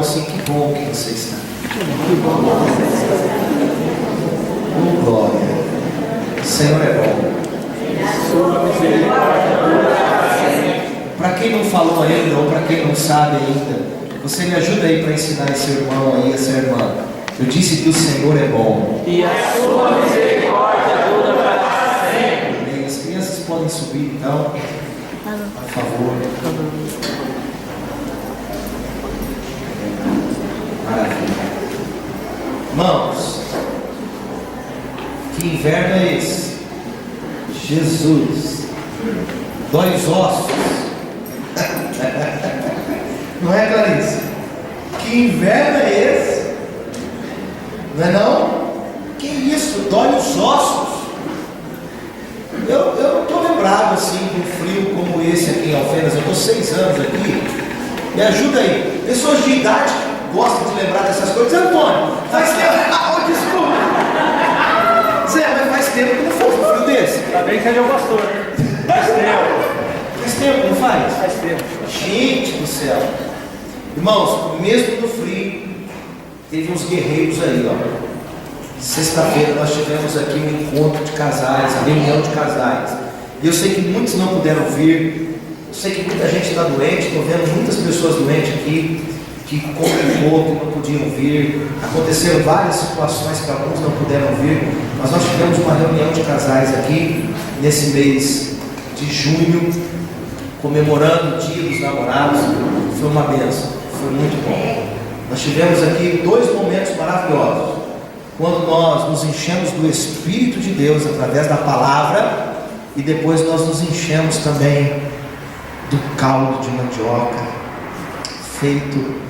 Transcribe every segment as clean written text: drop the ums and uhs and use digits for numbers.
assim, que bom que você está. Oh, glória. O Senhor é bom. Para quem não falou ainda, ou para quem não sabe ainda, você me ajuda aí para ensinar esse irmão aí, essa irmã. Eu disse que o Senhor é bom. E a sua misericórdia dura para sempre. As crianças podem subir então, por favor. Maravilha. Irmãos, que inverno é esse? Jesus, dói os ossos. Não é, Clarice? Que inverno é esse? Não é não? Que isso, dói os ossos. Eu não estou lembrado assim de um frio como esse aqui em Alfenas. Eu estou 6 anos aqui. Me ajuda aí. Pessoas de idade gostam de lembrar dessas coisas. Antônio, faz tempo. Oh, desculpa. Zé, mas faz tempo que não foi um frio desse. Ainda bem que ele é o pastor. Faz tempo. Faz tempo, não faz? Faz tempo. Gente do céu. Irmãos, mesmo no frio, teve uns guerreiros aí, ó. Sexta-feira nós tivemos aqui um encontro de casais, a reunião de casais. E eu sei que muitos não puderam vir. Eu sei que muita gente está doente. Estou vendo muitas pessoas doentes aqui que complicou, que não podiam vir. Aconteceram várias situações que alguns não puderam vir. Mas nós tivemos uma reunião de casais aqui nesse mês de junho, comemorando o Dia dos Namorados. Foi uma bênção, foi muito bom. Nós tivemos aqui 2 momentos maravilhosos. Quando nós nos enchemos do Espírito de Deus através da palavra, e depois nós nos enchemos também do caldo de mandioca feito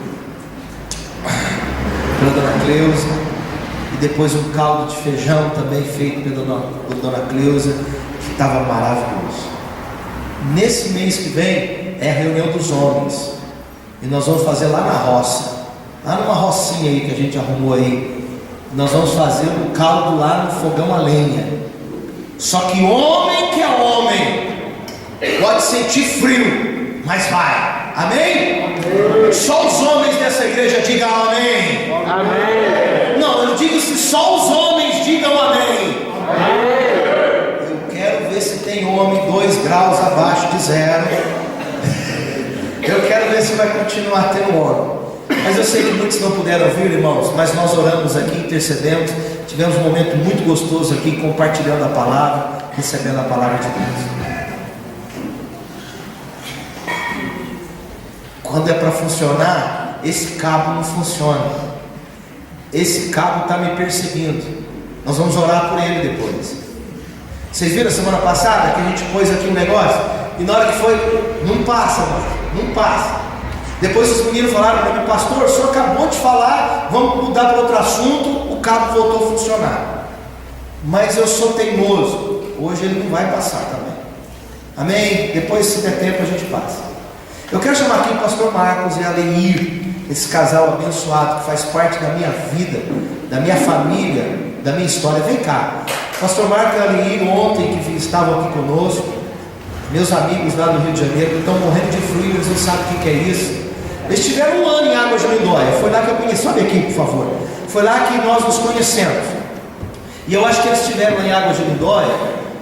pela Dona Cleusa, e depois um caldo de feijão também feito pela Dona Cleusa, que estava maravilhoso. Nesse mês que vem é a reunião dos homens, e nós vamos fazer lá na roça, lá numa rocinha aí que a gente arrumou aí. Nós vamos fazer um caldo lá no fogão a lenha. Só que homem que é homem pode sentir frio, mas vai. Amém? Amém. Só os homens dessa igreja digam amém. Amém. Não, eu digo se só os homens digam amém. Amém. Eu quero ver se tem homem 2 graus abaixo de 0. Eu quero ver se vai continuar tendo homem. Mas eu sei que muitos não puderam vir, irmãos, mas nós oramos aqui, intercedemos, tivemos um momento muito gostoso aqui, compartilhando a palavra, recebendo a palavra de Deus. Quando é para funcionar, esse cabo não funciona. Esse cabo está me perseguindo. Nós vamos orar por ele depois. Vocês viram a semana passada que a gente pôs aqui um negócio, e na hora que foi, não passa, mano, não passa. Depois os meninos falaram para mim: pastor, o senhor acabou de falar, vamos mudar para outro assunto, o cabo voltou a funcionar. Mas eu sou teimoso, hoje ele não vai passar também. Amém? Depois, se der tempo, a gente passa. Eu quero chamar aqui o pastor Marcos e a Leir, esse casal abençoado que faz parte da minha vida, da minha família, da minha história. Vem cá. Pastor Marcos e a Leir, ontem que estavam aqui conosco, meus amigos lá no Rio de Janeiro, estão morrendo de frio, eles não sabem o que é isso. Eles tiveram 1 ano em Águas de Lindóia. Foi lá que eu conheci. Sobe aqui, por favor. Foi lá que nós nos conhecemos. E eu acho que eles estiveram em Águas de Lindóia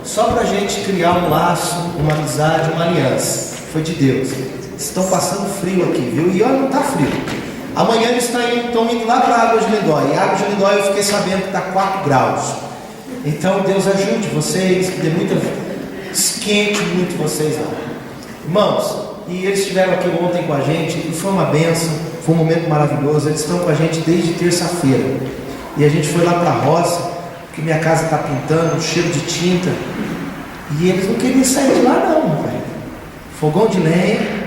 só para a gente criar um laço, uma amizade, uma aliança. Foi de Deus. Estão passando frio aqui, viu? E olha, não está frio. Amanhã eles estão indo lá para Águas de Lindóia. E Águas de Lindóia eu fiquei sabendo que está 4 graus. Então Deus ajude vocês, que dê muita... esquente muito vocês lá. Irmãos, e eles estiveram aqui ontem com a gente, e foi uma bênção, foi um momento maravilhoso. Eles estão com a gente desde terça-feira, e a gente foi lá para a roça, porque minha casa está pintando, um cheiro de tinta, e eles não queriam sair de lá não, velho. Fogão de lenha.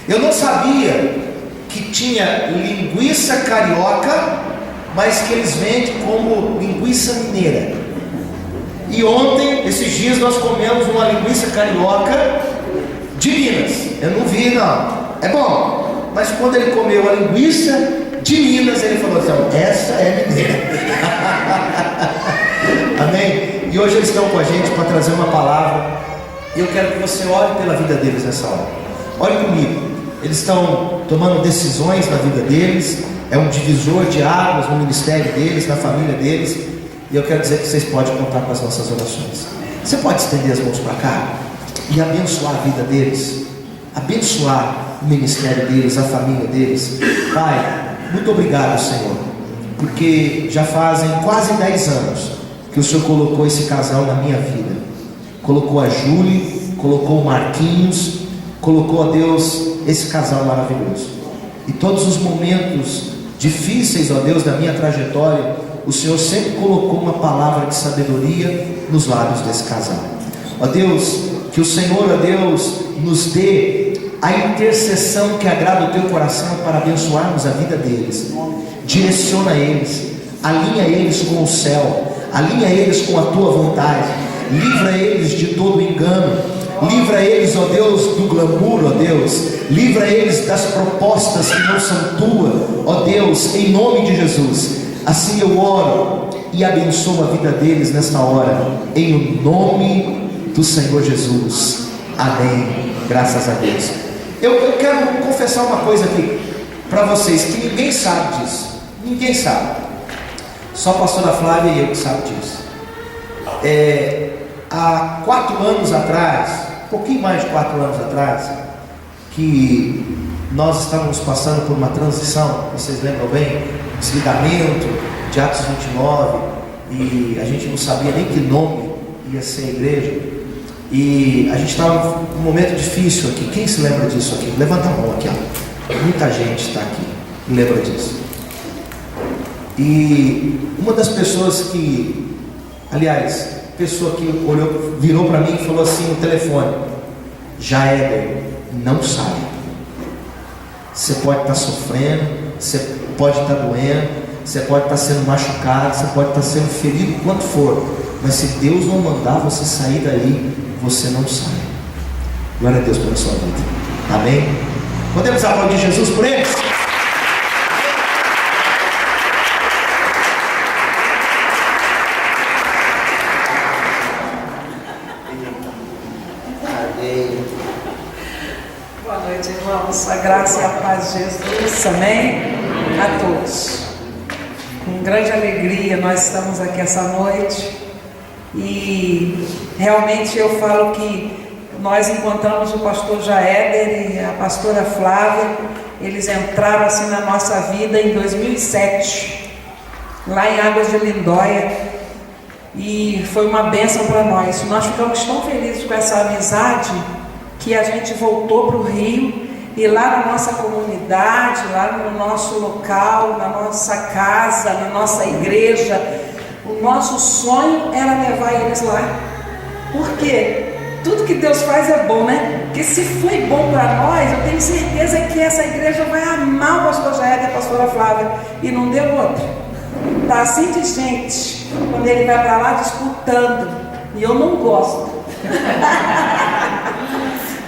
Eu não sabia que tinha linguiça carioca, mas que eles vendem como linguiça mineira. E ontem, esses dias, nós comemos uma linguiça carioca de Minas. Eu não vi, não. É bom. Mas quando ele comeu a linguiça de Minas, ele falou assim: essa é mineira. Amém? E hoje eles estão com a gente para trazer uma palavra. E eu quero que você ore pela vida deles nessa hora. Ore comigo. eles estão tomando decisões na vida deles, é um divisor de águas no ministério deles, na família deles, e eu quero dizer que vocês podem contar com as nossas orações. Você pode estender as mãos para cá e abençoar a vida deles, abençoar o ministério deles, a família deles. Pai, muito obrigado, Senhor, porque já fazem quase 10 anos que o Senhor colocou esse casal na minha vida. Colocou a Júlia, colocou o Marquinhos, colocou, a Deus, esse casal maravilhoso. E todos os momentos difíceis, ó Deus, da minha trajetória, o Senhor sempre colocou uma palavra de sabedoria nos lábios desse casal. Ó Deus, que o Senhor, ó Deus, nos dê a intercessão que agrada o teu coração para abençoarmos a vida deles. Direciona eles, alinha eles com o céu, alinha eles com a tua vontade, livra eles de todo engano, livra eles, ó Deus, do glamour, ó Deus, livra eles das propostas que não são tuas, ó Deus, em nome de Jesus. Assim eu oro e abençoo a vida deles nesta hora, em nome do Senhor Jesus, amém, graças a Deus. Eu quero confessar uma coisa aqui para vocês, que ninguém sabe disso, ninguém sabe, só a pastora Flávia e eu que sabe disso. Há 4 anos atrás, um pouquinho mais de 4 anos atrás, que nós estávamos passando por uma transição, vocês lembram bem? Desligamento de Atos 29, e a gente não sabia nem que nome ia ser a igreja, e a gente estava num momento difícil aqui. Quem se lembra disso aqui? Levanta a mão aqui, ó. Muita gente está aqui, lembra disso. E uma das pessoas que, aliás, pessoa que olhou, virou para mim e falou assim no telefone: Jaéder, não saia. Você pode estar sofrendo, você pode estar doendo, você pode estar sendo machucado, você pode estar sendo ferido, quanto for, mas se Deus não mandar você sair daí, você não sai. Glória a Deus pela sua vida, amém? Podemos aplaudir Jesus por eles? Boa noite, irmãos. A graça e a paz de Jesus, amém? A todos. Com grande alegria nós estamos aqui essa noite e realmente eu falo que nós encontramos o pastor Jaéder e a pastora Flávia. Eles entraram assim na nossa vida em 2007, lá em Águas de Lindóia, e foi uma bênção para nós. Nós ficamos tão felizes com essa amizade que a gente voltou para o Rio, e lá na nossa comunidade, lá no nosso local, na nossa casa, na nossa igreja, o nosso sonho era levar eles lá. Por quê? Tudo que Deus faz é bom, né? Porque se foi bom para nós, eu tenho certeza que essa igreja vai amar o pastor Jaéder e a pastora Flávia, e não deu outro. Tá assim de gente, quando ele vai para lá disputando, e eu não gosto.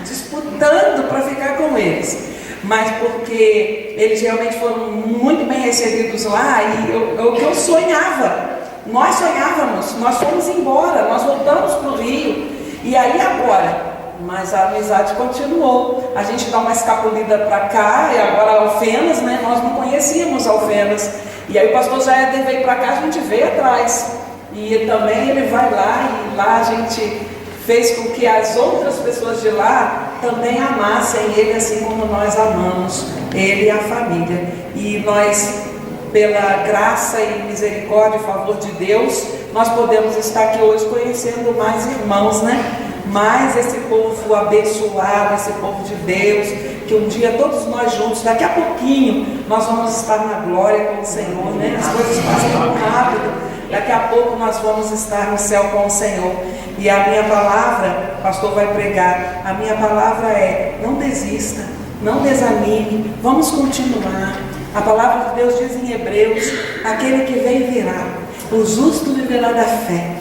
Disputando para ficar com eles, mas porque eles realmente foram muito bem recebidos lá, e o que eu sonhava, nós sonhávamos, nós fomos embora, nós voltamos para o Rio, e aí agora, mas a amizade continuou, a gente dá uma escapulida para cá, e agora Alfenas, né? Nós não conhecíamos Alfenas, e aí o pastor Jaéder veio para cá, a gente veio atrás, e também ele vai lá, e lá a gente fez com que as outras pessoas de lá também amassem ele assim como nós amamos ele e a família. E nós, pela graça e misericórdia e favor de Deus, nós podemos estar aqui hoje conhecendo mais irmãos, né? Mais esse povo abençoado, esse povo de Deus, que um dia todos nós juntos, daqui a pouquinho, nós vamos estar na glória com o Senhor, né? As coisas passam muito rápido. Daqui a pouco nós vamos estar no céu com o Senhor. E a minha palavra, o pastor vai pregar, a minha palavra é: não desista, não desanime, vamos continuar. A palavra de Deus diz em Hebreus: aquele que vem virá, o justo viverá da fé.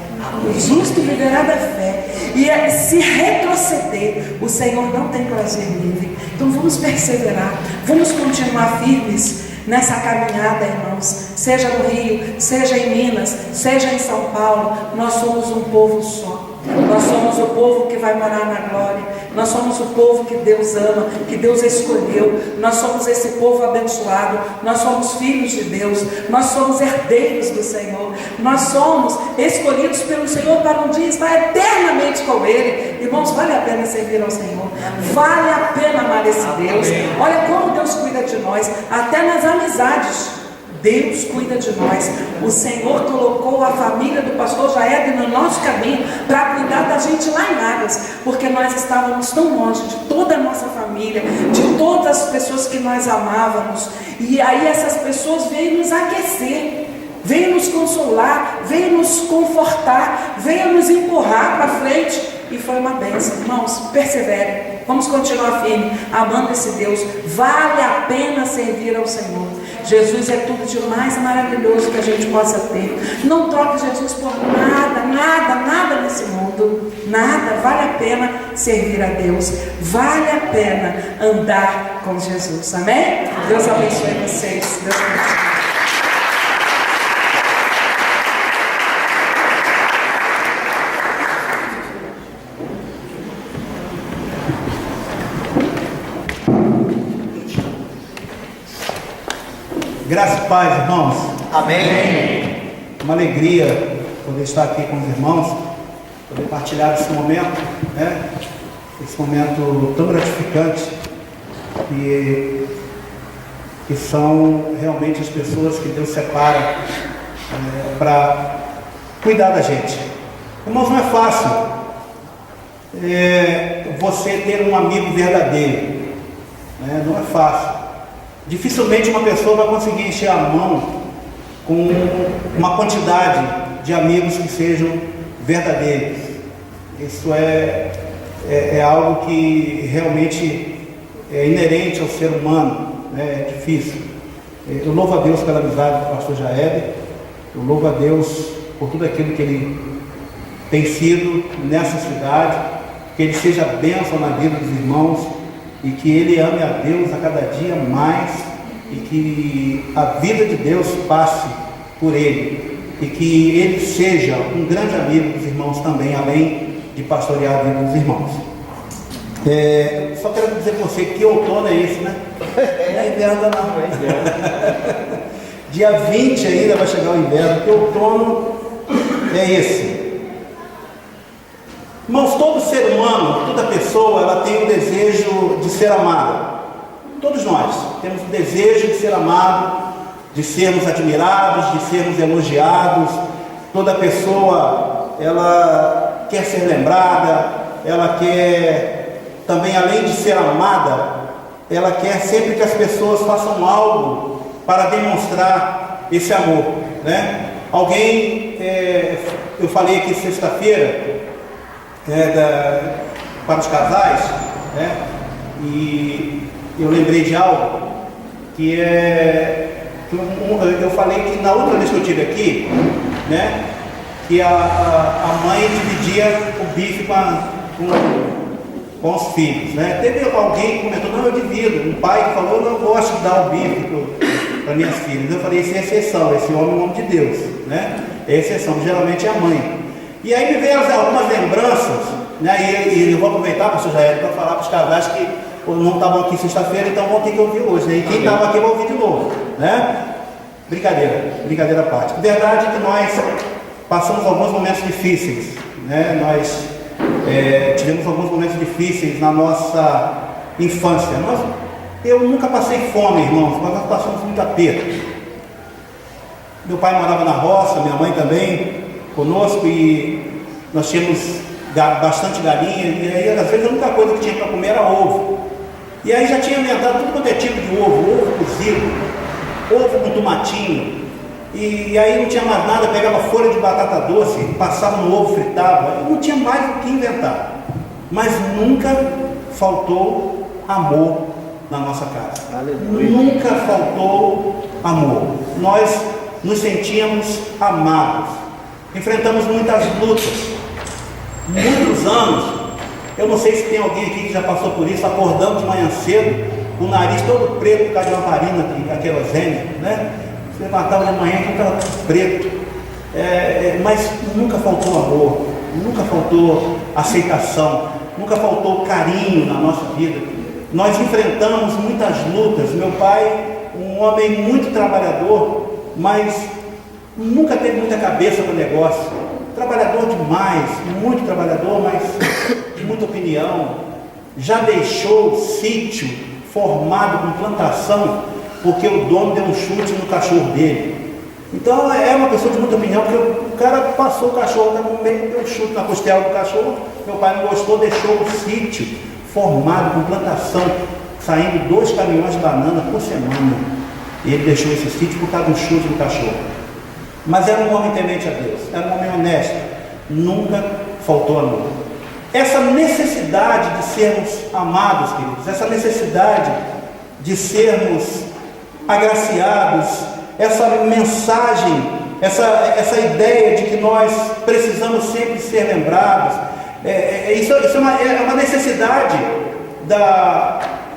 O justo viverá da fé. E se retroceder, o Senhor não tem prazer nele. Então vamos perseverar, vamos continuar firmes nessa caminhada, irmãos, seja no Rio, seja em Minas, seja em São Paulo. Nós somos um povo só, nós somos o povo que vai morar na glória, Nós somos o povo que Deus ama, que Deus escolheu. Nós somos esse povo abençoado. Nós somos filhos de Deus. Nós somos herdeiros do Senhor. Nós somos escolhidos pelo Senhor para um dia estar eternamente com Ele. Irmãos, vale a pena servir ao Senhor. Vale a pena amar esse Deus. Olha como Deus cuida de nós, até nas amizades. Deus cuida de nós. O Senhor colocou a família do pastor Jaed no nosso caminho para cuidar da gente lá em Águas, porque nós estávamos tão longe de toda a nossa família, de todas as pessoas que nós amávamos. E aí essas pessoas veio nos aquecer, veio nos consolar, veio nos confortar, veio nos empurrar para frente. E foi uma bênção. Irmãos, perseverem. Vamos continuar firme, amando esse Deus. Vale a pena servir ao Senhor. Jesus é tudo de mais maravilhoso que a gente possa ter. Não troque Jesus por nada, nada, nada nesse mundo. Nada. Vale a pena servir a Deus. Vale a pena andar com Jesus. Amém? Deus abençoe vocês. Deus abençoe. Graça e paz, irmãos. Amém. Uma alegria poder estar aqui com os irmãos, poder partilhar esse momento, né? Esse momento tão gratificante que são realmente as pessoas que Deus separa para cuidar da gente. Irmãos, não é fácil você ter um amigo verdadeiro, né? Não é fácil. Dificilmente uma pessoa vai conseguir encher a mão com uma quantidade de amigos que sejam verdadeiros. Isso é algo que realmente é inerente ao ser humano, né? É difícil. Eu louvo a Deus pela amizade do pastor Jaed, eu louvo a Deus por tudo aquilo que ele tem sido nessa cidade, que ele seja bênção na vida dos irmãos, e que ele ame a Deus a cada dia mais, e que a vida de Deus passe por ele, e que ele seja um grande amigo dos irmãos também, além de pastorear a vida dos irmãos. Só quero dizer para você que outono é esse, né? Não é inverno não. Dia 20 ainda vai chegar o inverno, que outono é esse. Irmãos, todo ser humano, toda pessoa, ela tem o desejo de ser amada. Todos nós temos o desejo de ser amado, de sermos admirados, de sermos elogiados. Toda pessoa, ela quer ser lembrada, ela quer também, além de ser amada, ela quer sempre que as pessoas façam algo para demonstrar esse amor, né? Eu falei aqui sexta-feira, para os casais, né? E eu lembrei de algo que eu falei que na outra vez que eu estive aqui, né? Que a mãe dividia o bife com os filhos, né? Teve alguém que comentou: não, eu divido. Um pai que falou: eu não gosto de dar o bife para minhas filhas. Eu falei: isso é exceção, esse homem é o nome de Deus, né? É exceção, geralmente é a mãe. E aí me veio algumas lembranças, né? E eu vou aproveitar, pastor Jair, para falar para os casais que não estavam aqui sexta-feira, então vão ter que ouvir hoje, né? E quem estava aqui vai ouvir de novo, né? Brincadeira à parte. A verdade é que nós passamos alguns momentos difíceis, né? Nós tivemos alguns momentos difíceis na nossa infância. Eu nunca passei fome, irmãos, mas nós passamos muito aperto. Meu pai morava na roça, minha mãe também conosco, e nós tínhamos bastante galinha, e aí às vezes a única coisa que tinha para comer era ovo. E aí já tinha inventado tudo quanto é tipo de ovo cozido, ovo com tomatinho, e aí não tinha mais nada, pegava folha de batata doce, passava no ovo, fritava, e não tinha mais o que inventar. Mas nunca faltou amor na nossa casa. Aleluia. Nunca faltou amor. Nós nos sentíamos amados. Enfrentamos muitas lutas, muitos anos. Eu não sei se tem alguém aqui que já passou por isso, acordando de manhã cedo, o nariz todo preto por causa de lamparina, aquela zênia, né? Você levantava de manhã com aquela preto, mas nunca faltou amor, nunca faltou aceitação. nunca faltou carinho na nossa vida. Nós enfrentamos muitas lutas. Meu pai, um homem muito trabalhador, mas nunca teve muita cabeça para o negócio. Trabalhador demais, muito trabalhador, mas de muita opinião. Já deixou o sítio formado com plantação porque o dono deu um chute no cachorro dele. Então é uma pessoa de muita opinião, porque o cara passou o cachorro, no meio, deu um chute na costela do cachorro. Meu pai não gostou, deixou o sítio formado com plantação, saindo 2 caminhões de banana por semana. E ele deixou esse sítio por causa de um chute no cachorro. Mas era um homem temente a Deus, era um homem honesto, nunca faltou amor. Essa necessidade de sermos amados, queridos, essa necessidade de sermos agraciados, essa mensagem, essa ideia de que nós precisamos sempre ser lembrados, isso é uma necessidade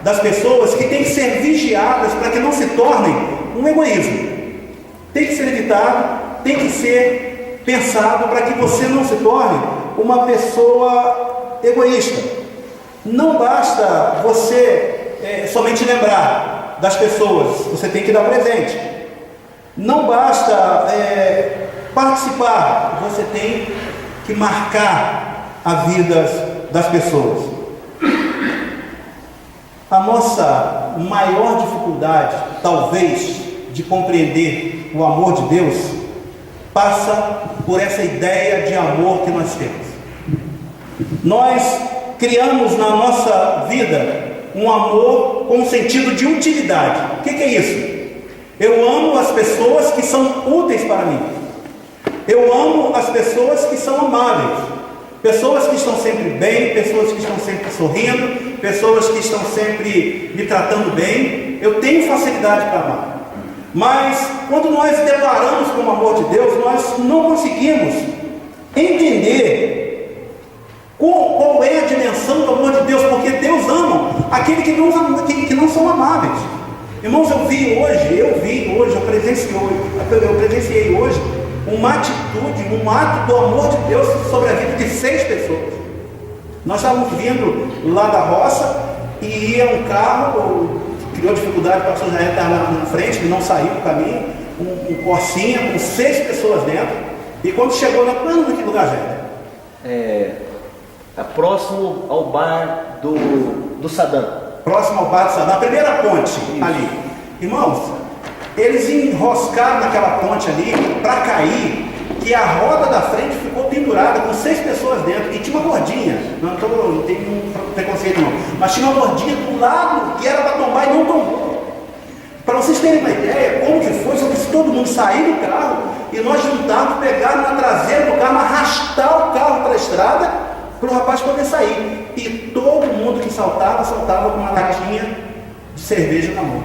das pessoas que tem que ser vigiadas para que não se tornem um egoísmo. Tem que ser evitado, tem que ser pensado para que você não se torne uma pessoa egoísta. Não basta você somente lembrar das pessoas, você tem que dar presente. Não basta participar, você tem que marcar a vida das pessoas. A nossa maior dificuldade, talvez, de compreender o amor de Deus, passa por essa ideia de amor que nós temos. Nós criamos na nossa vida um amor com um sentido de utilidade. O que é isso? Eu amo as pessoas que são úteis para mim. Eu amo as pessoas que são amáveis. Pessoas que estão sempre bem, pessoas que estão sempre sorrindo, pessoas que estão sempre me tratando bem. Eu tenho facilidade para amar. Mas quando nós deparamos com o amor de Deus, nós não conseguimos entender qual é a dimensão do amor de Deus, porque Deus ama aquele que não são amáveis. Irmãos, eu presenciei hoje uma atitude, um ato do amor de Deus sobre a vida de 6 pessoas. Nós estávamos vindo lá da roça e ia um carro, criou dificuldade, o pastor Jair estava na frente, ele não saiu do caminho, um Corsinha com 6 pessoas dentro, e quando chegou lá, que lugar, Jair? Próximo ao bar do Saddam. Próximo ao bar do Saddam, a primeira ponte ali. Irmãos, eles enroscaram naquela ponte ali para cair, que a roda da frente ficou pendurada com 6 pessoas dentro, e tinha uma gordinha, não tem um preconceito não, mas tinha uma gordinha do lado que era para tombar e não tombou. Para vocês terem uma ideia como que foi, se todo mundo sair do carro e nós juntarmos, pegar na traseira do carro, arrastar o carro para a estrada para o rapaz poder sair. E todo mundo que saltava com uma latinha de cerveja na mão.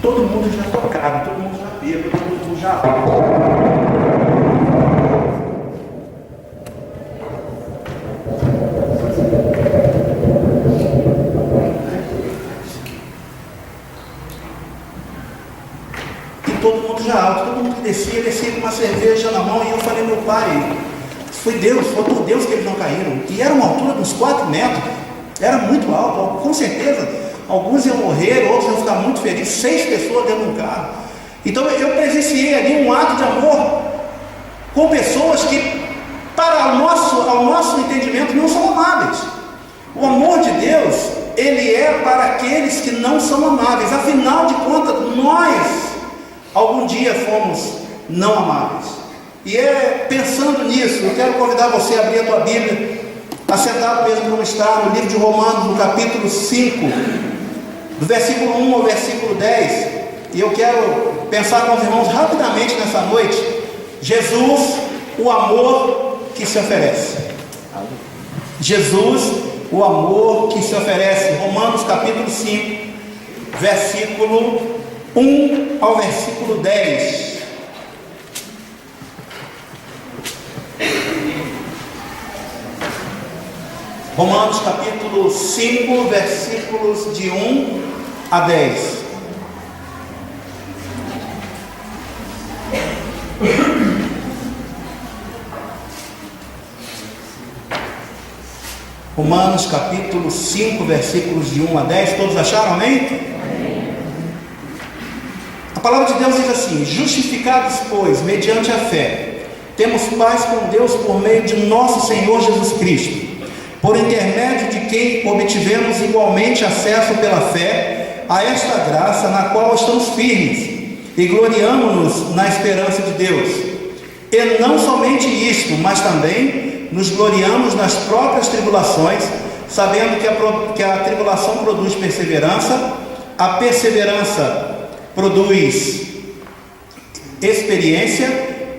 Todo mundo já tocado, todo mundo já bêbado, todo mundo já... Todo mundo já alto, todo mundo que descia com uma cerveja na mão, e eu falei, meu pai, foi por Deus que eles não caíram. E era uma altura de uns 4 metros, era muito alto, com certeza, alguns iam morrer, outros iam ficar muito felizes, 6 pessoas dentro de um carro. Então eu presenciei ali um ato de amor com pessoas que, ao nosso entendimento, não são amáveis. O amor de Deus, ele é para aqueles que não são amáveis. Afinal de contas, nós algum dia fomos não amáveis. E pensando nisso, eu quero convidar você a abrir a tua Bíblia, assentado mesmo como está, no livro de Romanos, no capítulo 5, do versículo 1 ao versículo 10. E eu quero pensar com os irmãos rapidamente nessa noite, Jesus, o amor que se oferece. Jesus, o amor que se oferece. Romanos capítulo 5, versículo 1 ao versículo 10. Romanos capítulo 5, versículos de 1 a 10. Romanos capítulo 5, versículos de 1 a 10. Todos acharam, amém? A palavra de Deus diz assim: justificados, pois, mediante a fé, temos paz com Deus por meio de nosso Senhor Jesus Cristo, por intermédio de quem obtivemos igualmente acesso pela fé a esta graça na qual estamos firmes e gloriamo-nos na esperança de Deus. E não somente isto, mas também nos gloriamos nas próprias tribulações, sabendo que a tribulação produz perseverança, a perseverança produz experiência,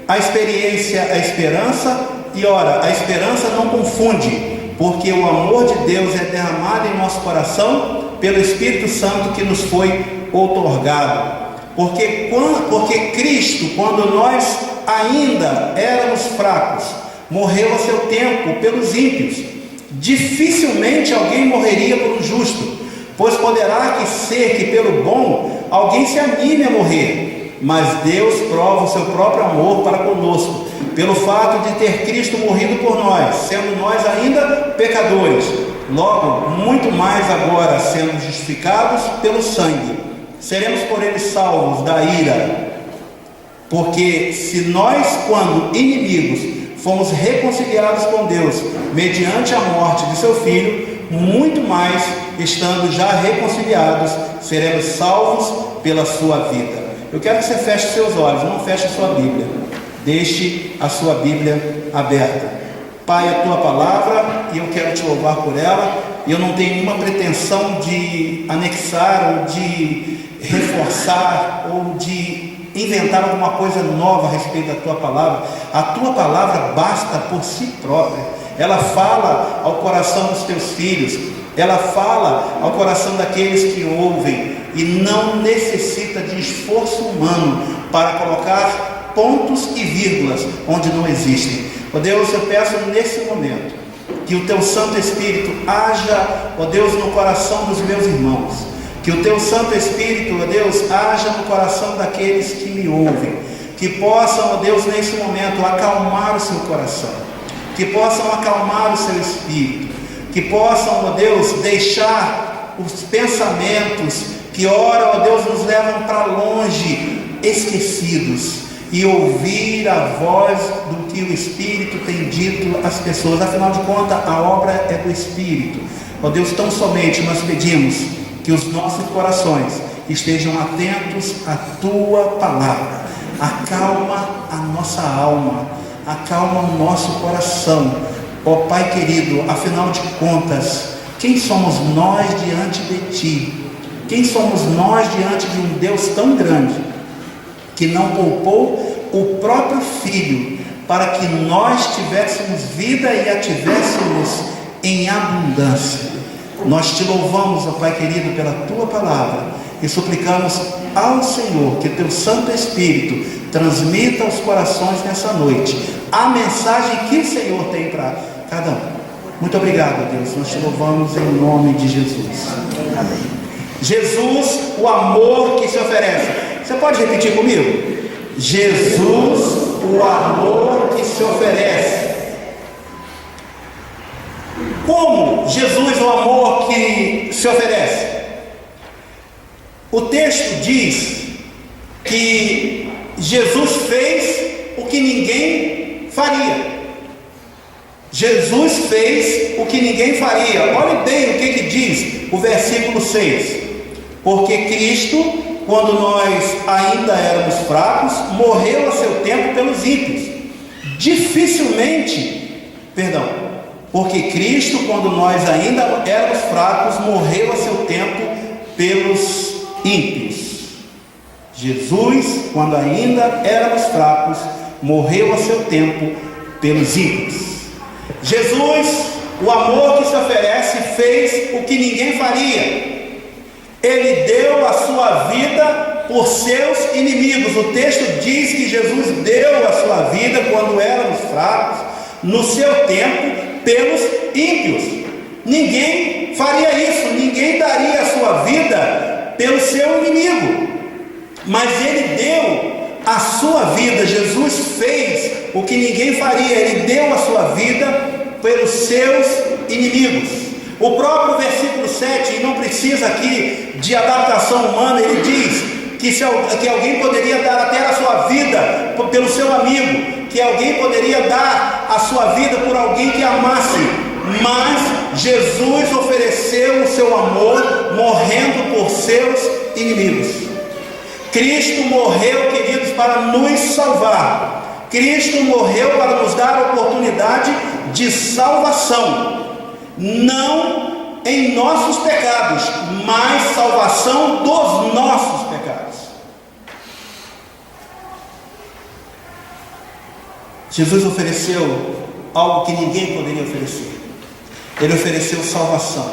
a experiência a esperança, e ora, a esperança não confunde, porque o amor de Deus é derramado em nosso coração pelo Espírito Santo que nos foi outorgado. Porque Cristo, quando nós ainda éramos fracos, morreu a seu tempo pelos ímpios. Dificilmente alguém morreria por um justo, pois poderá ser que pelo bom alguém se anime a morrer. Mas Deus prova o seu próprio amor para conosco, pelo fato de ter Cristo morrido por nós, sendo nós ainda pecadores. Logo, muito mais agora, sendo justificados pelo sangue, seremos por ele salvos da ira. Porque se nós, quando inimigos, fomos reconciliados com Deus mediante a morte de seu Filho, muito mais, estando já reconciliados, seremos salvos pela sua vida. Eu quero que você feche seus olhos, não feche a sua Bíblia, deixe a sua Bíblia aberta. Pai, a tua palavra, e eu quero te louvar por ela, e eu não tenho nenhuma pretensão de anexar, ou de reforçar, ou de inventar alguma coisa nova a respeito da tua palavra. A tua palavra basta por si própria. Ela fala ao coração dos teus filhos, ela fala ao coração daqueles que ouvem, e não necessita de esforço humano para colocar pontos e vírgulas onde não existem. Ó Deus, eu peço nesse momento que o teu Santo Espírito haja, ó Deus, no coração dos meus irmãos, que o teu Santo Espírito, ó Deus, haja no coração daqueles que me ouvem, que possam, ó Deus, nesse momento acalmar o seu coração, que possam acalmar o seu espírito, que possam, ó Deus, deixar os pensamentos que ora, ó Deus, nos levam para longe, esquecidos, e ouvir a voz do que o Espírito tem dito às pessoas. Afinal de contas, a obra é do Espírito. Ó Deus, tão somente nós pedimos que os nossos corações estejam atentos à tua palavra. Acalma a nossa alma, acalma o nosso coração. Ó Pai querido, afinal de contas, quem somos nós diante de ti? Quem somos nós diante de um Deus tão grande, que não poupou o próprio Filho, para que nós tivéssemos vida e a tivéssemos em abundância? Nós te louvamos, ó Pai querido, pela tua palavra, e suplicamos ao Senhor que teu Santo Espírito transmita aos corações nessa noite a mensagem que o Senhor tem para cada um. Muito obrigado, Deus, nós te louvamos em nome de Jesus. Amém. Jesus, o amor que se oferece. Você pode repetir comigo? Jesus, o amor que se oferece. Como Jesus, o amor que se oferece? O texto diz que Jesus fez o que ninguém faria. Jesus fez o que ninguém faria. Olhe bem o que diz o versículo 6. Porque Cristo, quando nós ainda éramos fracos, morreu a seu tempo pelos ímpios. Porque Cristo, quando nós ainda éramos fracos, morreu a seu tempo pelos ímpios. Jesus, quando ainda éramos fracos, morreu a seu tempo pelos ímpios. Jesus, o amor que se oferece, fez o que ninguém faria. Ele deu a sua vida por seus inimigos. O texto diz que Jesus deu a sua vida quando éramos fracos, no seu tempo, pelos ímpios. Ninguém faria isso, ninguém daria a sua vida pelo seu inimigo, mas ele deu a sua vida. Jesus fez o que ninguém faria, ele deu a sua vida pelos seus inimigos. O próprio versículo 7, e não precisa aqui de adaptação humana, ele diz que alguém poderia dar até a sua vida pelo seu amigo, que alguém poderia dar a sua vida por alguém que amasse, mas Jesus ofereceu o seu amor morrendo por seus inimigos. Cristo morreu, queridos, para nos salvar. Cristo morreu para nos dar a oportunidade de salvação, não em nossos pecados, mas salvação dos nossos pecados. Jesus ofereceu algo que ninguém poderia oferecer. Ele ofereceu salvação.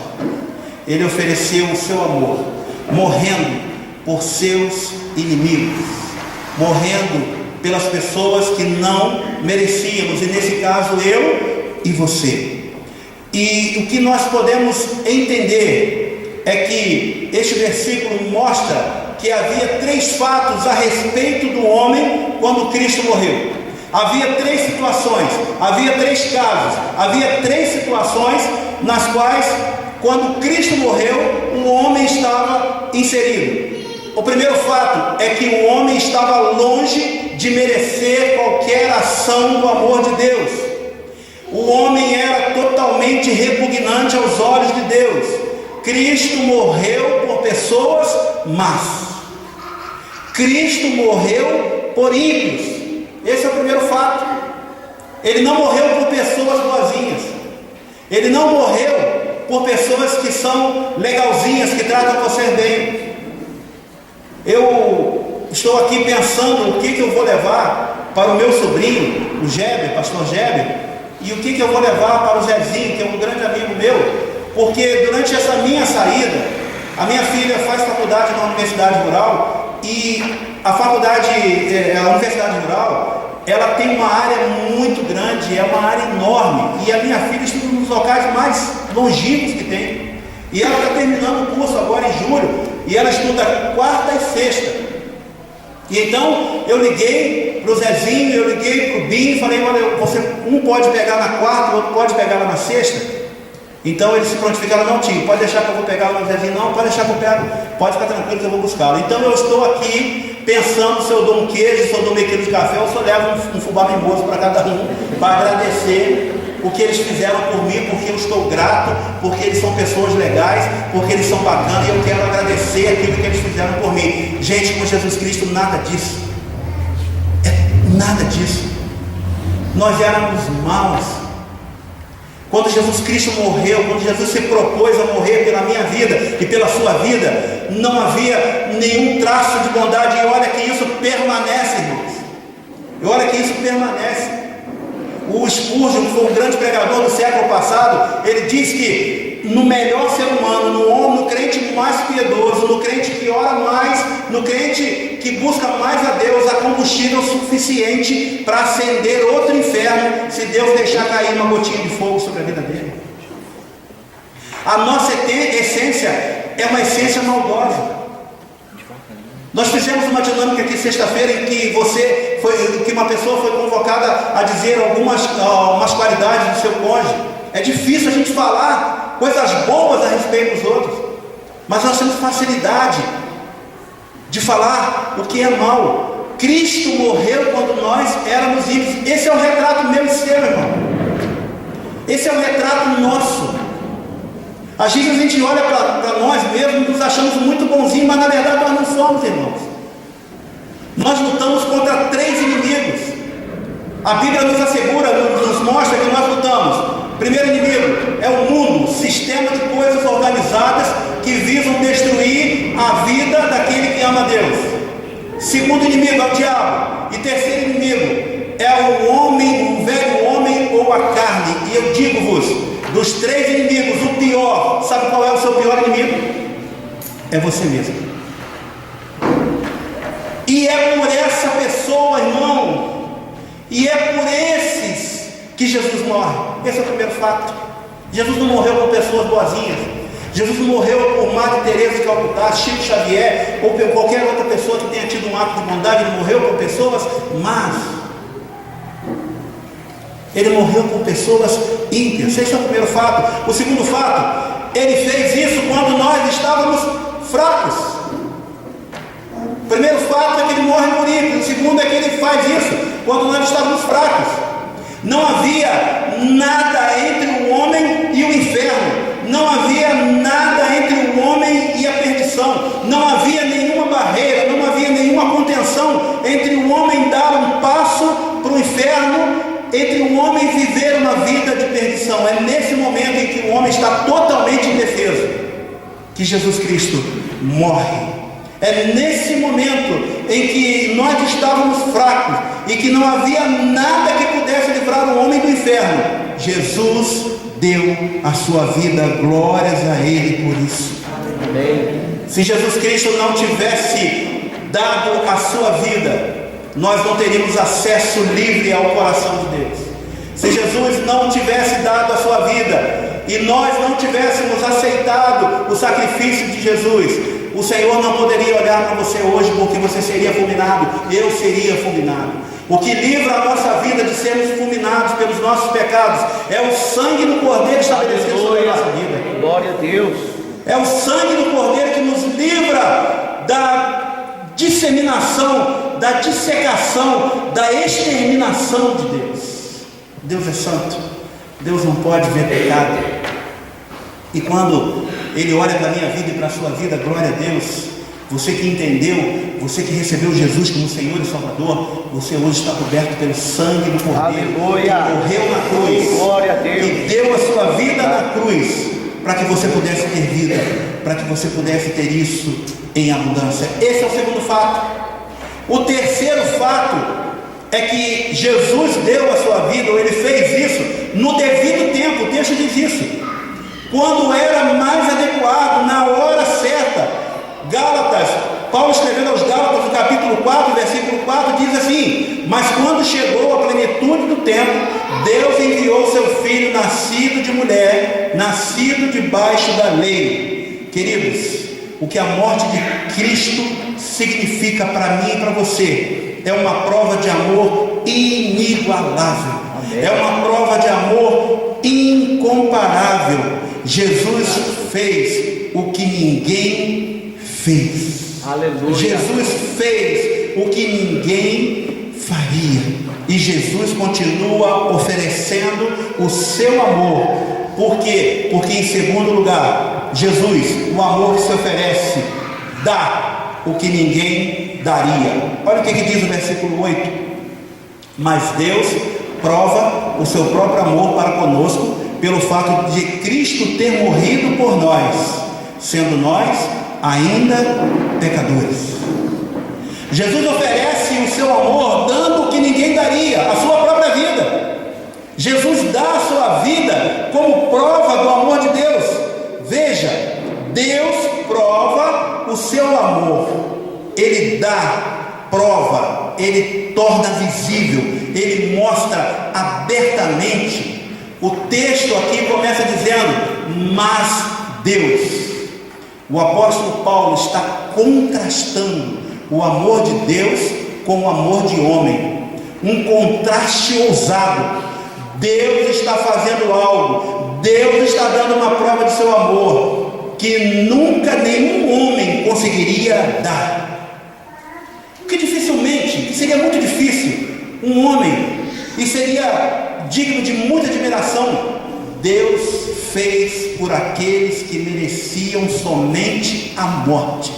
Ele ofereceu o seu amor, morrendo por seus inimigos, morrendo pelas pessoas que não merecíamos, e nesse caso eu e você. E o que nós podemos entender é que este versículo mostra que havia 3 fatos a respeito do homem quando Cristo morreu. Havia 3 situações, havia 3 casos, havia 3 situações nas quais, quando Cristo morreu, o homem estava inserido. O primeiro fato é que o homem estava longe de merecer qualquer ação do amor de Deus. O homem era totalmente repugnante aos olhos de Deus. Cristo morreu por pessoas más. Cristo morreu por ímpios. Esse é o primeiro fato. Ele não morreu por pessoas boazinhas. Ele não morreu por pessoas que são legalzinhas, que tratam você bem. Eu estou aqui pensando o que eu vou levar para o meu sobrinho, o Geber, pastor Geber, e o que eu vou levar para o Zezinho, que é um grande amigo meu, porque durante essa minha saída, a minha filha faz faculdade na Universidade Rural, e a Universidade Rural, ela tem uma área muito grande, é uma área enorme, e a minha filha estuda nos locais mais longínquos que tem, e ela está terminando o curso agora em julho, e ela estuda quarta e sexta. E então eu liguei para o Zezinho, eu liguei para o Binho e falei: olha, um pode pegar na quarta, o outro pode pegar lá na sexta. Então eles se prontificaram: não, tio, pode deixar que eu vou pegar lá no Zezinho. Não, pode deixar que eu pego, pode ficar tranquilo que eu vou buscá-lo. Então eu estou aqui pensando se eu dou um queijo, se eu dou meio quilo de café, ou se eu levo um fubá mimoso para cada um, para agradecer o que eles fizeram por mim, porque eu estou grato, porque eles são pessoas legais, porque eles são bacanas, e eu quero agradecer aquilo que eles fizeram por mim. Gente, com Jesus Cristo nada disso, nada disso. Nós éramos maus. Quando Jesus Cristo morreu, quando Jesus se propôs a morrer pela minha vida e pela sua vida, não havia nenhum traço de bondade, e olha que isso permanece, irmãos. E olha que isso permanece. O Spurgeon, que foi um grande pregador do século passado, ele diz que no melhor ser humano, no homem, no crente mais piedoso, no crente que ora mais, no crente que busca mais a Deus, há combustível suficiente para acender outro inferno, se Deus deixar cair uma gotinha de fogo sobre a vida dele. A nossa essência é uma essência maldosa. Nós fizemos uma dinâmica aqui sexta-feira em que uma pessoa foi convocada a dizer algumas qualidades do seu cônjuge. É difícil a gente falar coisas boas a respeito dos outros, mas nós temos facilidade de falar o que é mal. Cristo morreu quando nós éramos ímpios. Esse é o retrato meu e seu, irmão. Esse é o retrato nosso. Às vezes a gente olha para nós mesmos e nos achamos muito bonzinhos, mas na verdade nós não somos, irmãos. Nós lutamos contra 3 inimigos. A Bíblia nos assegura, nos mostra que nós lutamos. Primeiro inimigo é o mundo, sistema de coisas organizadas que visam destruir a vida daquele que ama Deus. Segundo inimigo é o diabo. E terceiro inimigo é o homem, o velho homem ou a carne. E eu digo-vos, dos 3 inimigos, o pior, sabe qual é o seu pior inimigo? É você mesmo. E é por essa pessoa, irmão, e é por esses que Jesus morre. Esse é o primeiro fato. Jesus não morreu por pessoas boazinhas. Jesus não morreu por Madre Teresa de Calcutá, Chico Xavier, ou por qualquer outra pessoa que tenha tido um ato de bondade. Ele morreu por pessoas más. Ele morreu por pessoas ímpias. Esse é o primeiro fato. O segundo fato, ele fez isso quando nós estávamos fracos. O primeiro fato é que ele morre por ímpios. O segundo é que ele faz isso quando nós estávamos fracos. Não havia nada entre o homem e o inferno. Não havia nada entre o homem e a perdição. Não havia nenhuma barreira, não havia nenhuma contenção entre o homem dar um passo para o inferno, entre o homem viver uma vida de perdição. É nesse momento em que o homem está totalmente indefeso que Jesus Cristo morre. É nesse momento em que nós estávamos fracos e que não havia nada que pudesse livrar o homem do inferno. Jesus deu a sua vida, glórias a Ele por isso. Amém. Se Jesus Cristo não tivesse dado a sua vida, nós não teríamos acesso livre ao coração de Deus. Se Jesus não tivesse dado a sua vida e nós não tivéssemos aceitado o sacrifício de Jesus, o Senhor não poderia olhar para você hoje, porque você seria fulminado, eu seria fulminado. O que livra a nossa vida de sermos fulminados pelos nossos pecados é o sangue do Cordeiro estabelecido sobre a nossa vida. Glória a Deus. É o sangue do Cordeiro que nos livra da disseminação, da dissecação, da exterminação de Deus. Deus é santo, Deus não pode ver pecado. E quando Ele olha para a minha vida e para a sua vida, glória a Deus, você que entendeu, você que recebeu Jesus como Senhor e Salvador, você hoje está coberto pelo sangue do Cordeiro, Aleluia. que morreu na cruz, Glória a Deus. que deu a sua vida na cruz, para que você pudesse ter vida, para que você pudesse ter isso em abundância. Esse é o segundo fato. O terceiro fato é que Jesus deu a sua vida, ou Ele fez isso no devido tempo. O texto diz isso, quando era mais adequado, na hora certa. Gálatas, Paulo escrevendo aos Gálatas, no capítulo 4, versículo 4, diz assim: mas quando chegou a plenitude do tempo, Deus enviou seu Filho, nascido de mulher, nascido debaixo da lei. Queridos, o que a morte de Cristo significa para mim e para você é uma prova de amor inigualável. Amém. É uma prova de amor incomparável. Jesus fez o que ninguém fez. Aleluia. Jesus fez o que ninguém faria. E Jesus continua oferecendo o seu amor. Por quê? Porque em segundo lugar, Jesus, o amor que se oferece, dá o que ninguém daria. Olha o que diz o versículo 8: mas Deus prova o seu próprio amor para conosco pelo fato de Cristo ter morrido por nós, sendo nós ainda pecadores. Jesus oferece o seu amor dando o que ninguém daria, a sua própria vida. Jesus dá a sua vida como prova do amor de Deus. Veja, Deus prova o seu amor. Ele dá prova, Ele torna visível, Ele mostra abertamente. O texto aqui começa dizendo: mas Deus. O apóstolo Paulo está contrastando o amor de Deus com o amor de homem. Um contraste ousado. Deus está fazendo algo, Deus está dando uma prova de seu amor que nunca nenhum homem conseguiria dar. Que dificilmente, que seria muito difícil, um homem, e seria digno de muita admiração, Deus fez por aqueles que mereciam somente a morte.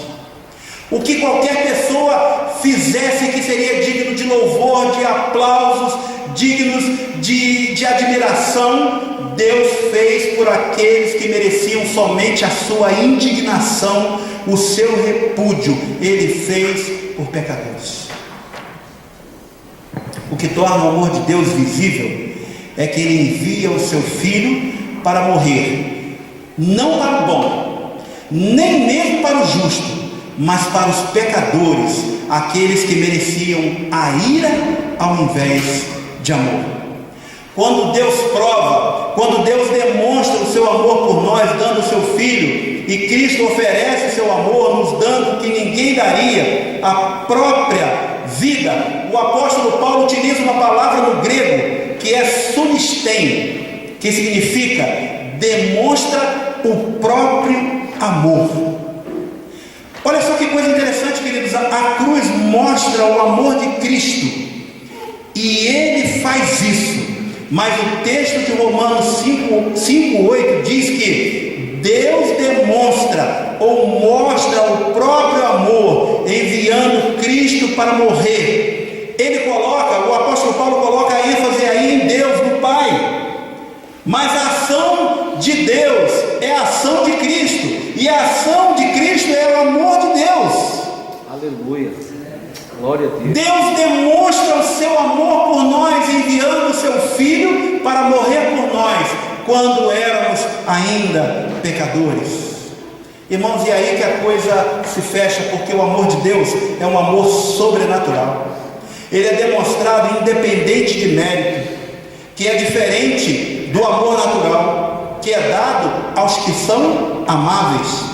O que qualquer pessoa fizesse que seria digno de louvor, de aplausos, dignos de admiração, Deus fez por aqueles que mereciam somente a sua indignação, o seu repúdio. Ele fez por pecadores. O que torna o amor de Deus visível é que Ele envia o seu Filho para morrer, não para o bom, nem mesmo para o justo, mas para os pecadores, aqueles que mereciam a ira ao invés de amor. Quando Deus prova, quando Deus demonstra o seu amor por nós, dando o seu Filho, e Cristo oferece o seu amor, nos dando o que ninguém daria, a própria vida, o apóstolo Paulo utiliza uma palavra no grego que é sunistein, que significa demonstra o próprio amor. Olha só que coisa interessante, queridos. A cruz mostra o amor de Cristo e ele faz isso. Mas o texto de Romanos 5:8 diz que Deus demonstra ou mostra o próprio amor enviando Cristo para morrer. O apóstolo Paulo coloca a ênfase aí em Deus, no Pai. Mas a ação de Deus é a ação de Cristo, e a ação de Cristo é o amor de Deus. Aleluia. Glória a Deus. Deus demonstra o seu amor por nós, enviando o seu Filho para morrer por nós, quando éramos ainda pecadores. Irmãos, e aí que a coisa se fecha, porque o amor de Deus é um amor sobrenatural. Ele é demonstrado independente de mérito, que é diferente do amor natural, que é dado aos que são amáveis.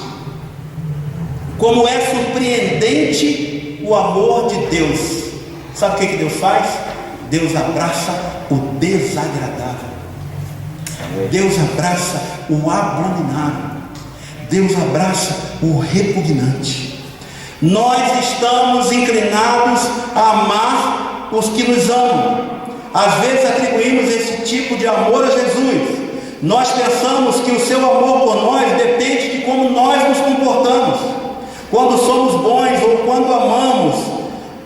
Como é surpreendente o amor de Deus. Sabe o que Deus faz? Deus abraça o desagradável. Deus abraça o abominável. Deus abraça o repugnante. Nós estamos inclinados a amar os que nos amam. Às vezes atribuímos esse tipo de amor a Jesus. Nós pensamos que o seu amor por nós depende de como nós nos comportamos, quando somos bons ou quando amamos.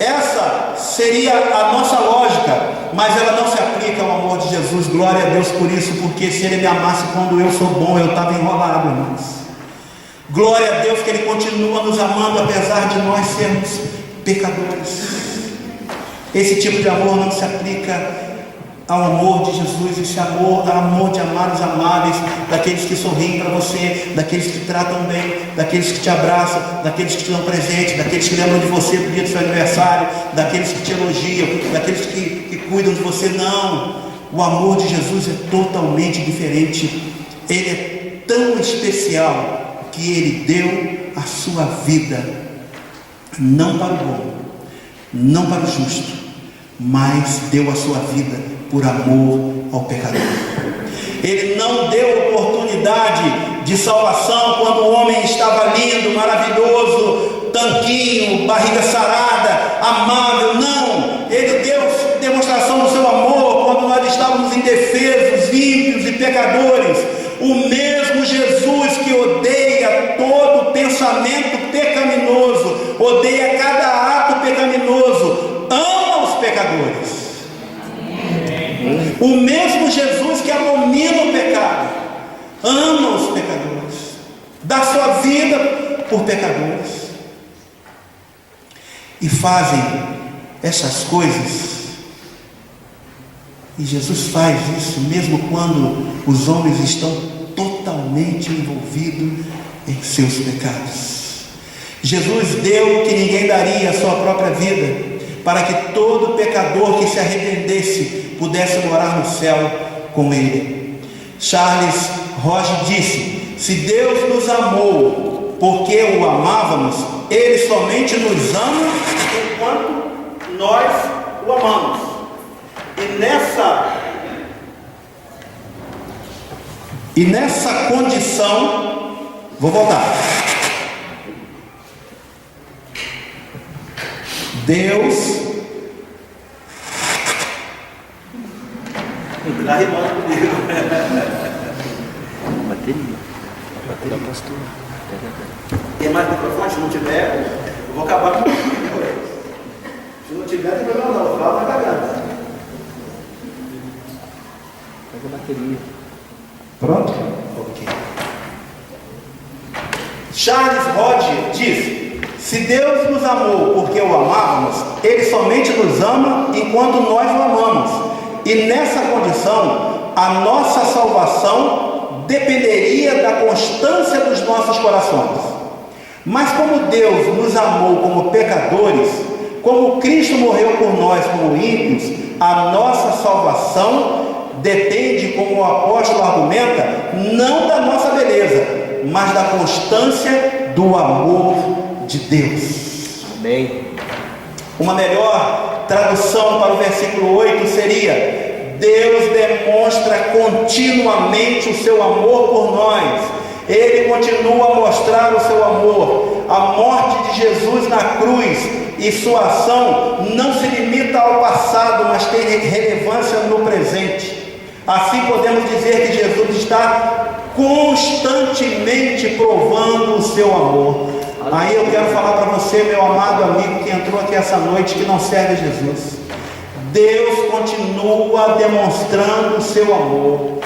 Essa seria a nossa lógica, mas ela não se aplica ao amor de Jesus. Glória a Deus por isso, porque se Ele me amasse quando eu sou bom, eu estava enrolado, irmãos. Glória a Deus que Ele continua nos amando apesar de nós sermos pecadores. Esse tipo de amor não se aplica ao amor de Jesus. Esse amor de amar os amáveis, daqueles que sorriem para você, daqueles que te tratam bem, daqueles que te abraçam, daqueles que te dão presente, daqueles que lembram de você no dia do seu aniversário, daqueles que te elogiam, daqueles que cuidam de você. Não, o amor de Jesus é totalmente diferente. Ele é tão especial que Ele deu a sua vida, não para o bom, não para o justo, mas deu a sua vida por amor ao pecador. Ele não deu oportunidade de salvação quando o homem estava lindo, maravilhoso, tanquinho, barriga sarada, amável. Não, Ele deu demonstração do seu amor quando nós estávamos indefesos, ímpios e pecadores. O mesmo Jesus que odeia todo pensamento pecaminoso, odeia cada ato pecaminoso, ama os pecadores. O mesmo Jesus que abomina o pecado, ama os pecadores, dá sua vida por pecadores. E fazem essas coisas, e Jesus faz isso mesmo quando os homens estão totalmente envolvidos em seus pecados. Jesus deu o que ninguém daria, a sua própria vida, para que todo pecador que se arrependesse pudesse morar no céu com Ele. Charles Roge disse: se Deus nos amou porque o amávamos, Ele somente nos ama enquanto nós o amamos. E nessa condição, vou voltar. Deus está rimando comigo. Bateria pastor. Tem mais microfone? Se não tiver, eu vou acabar com o microfone. Se não tiver, não tem problema não. Fala na garganta. Pega a bateria. Pronto? Ok. Charles Hodge diz: se Deus nos amou porque o amávamos, Ele somente nos ama enquanto nós o amamos. E nessa condição, a nossa salvação dependeria da constância dos nossos corações. Mas como Deus nos amou como pecadores, como Cristo morreu por nós como ímpios, a nossa salvação depende, como o apóstolo argumenta, não da nossa beleza, mas da constância do amor de Deus. Amém. Uma melhor tradução para o versículo 8 seria: Deus demonstra continuamente o seu amor por nós. Ele continua a mostrar o seu amor. A morte de Jesus na cruz e sua ação não se limita ao passado, mas tem relevância no presente. Assim podemos dizer que Jesus está constantemente provando o seu amor. Aí eu quero falar para você, meu amado amigo que entrou aqui essa noite, que não serve a Jesus. Deus continua demonstrando o seu amor.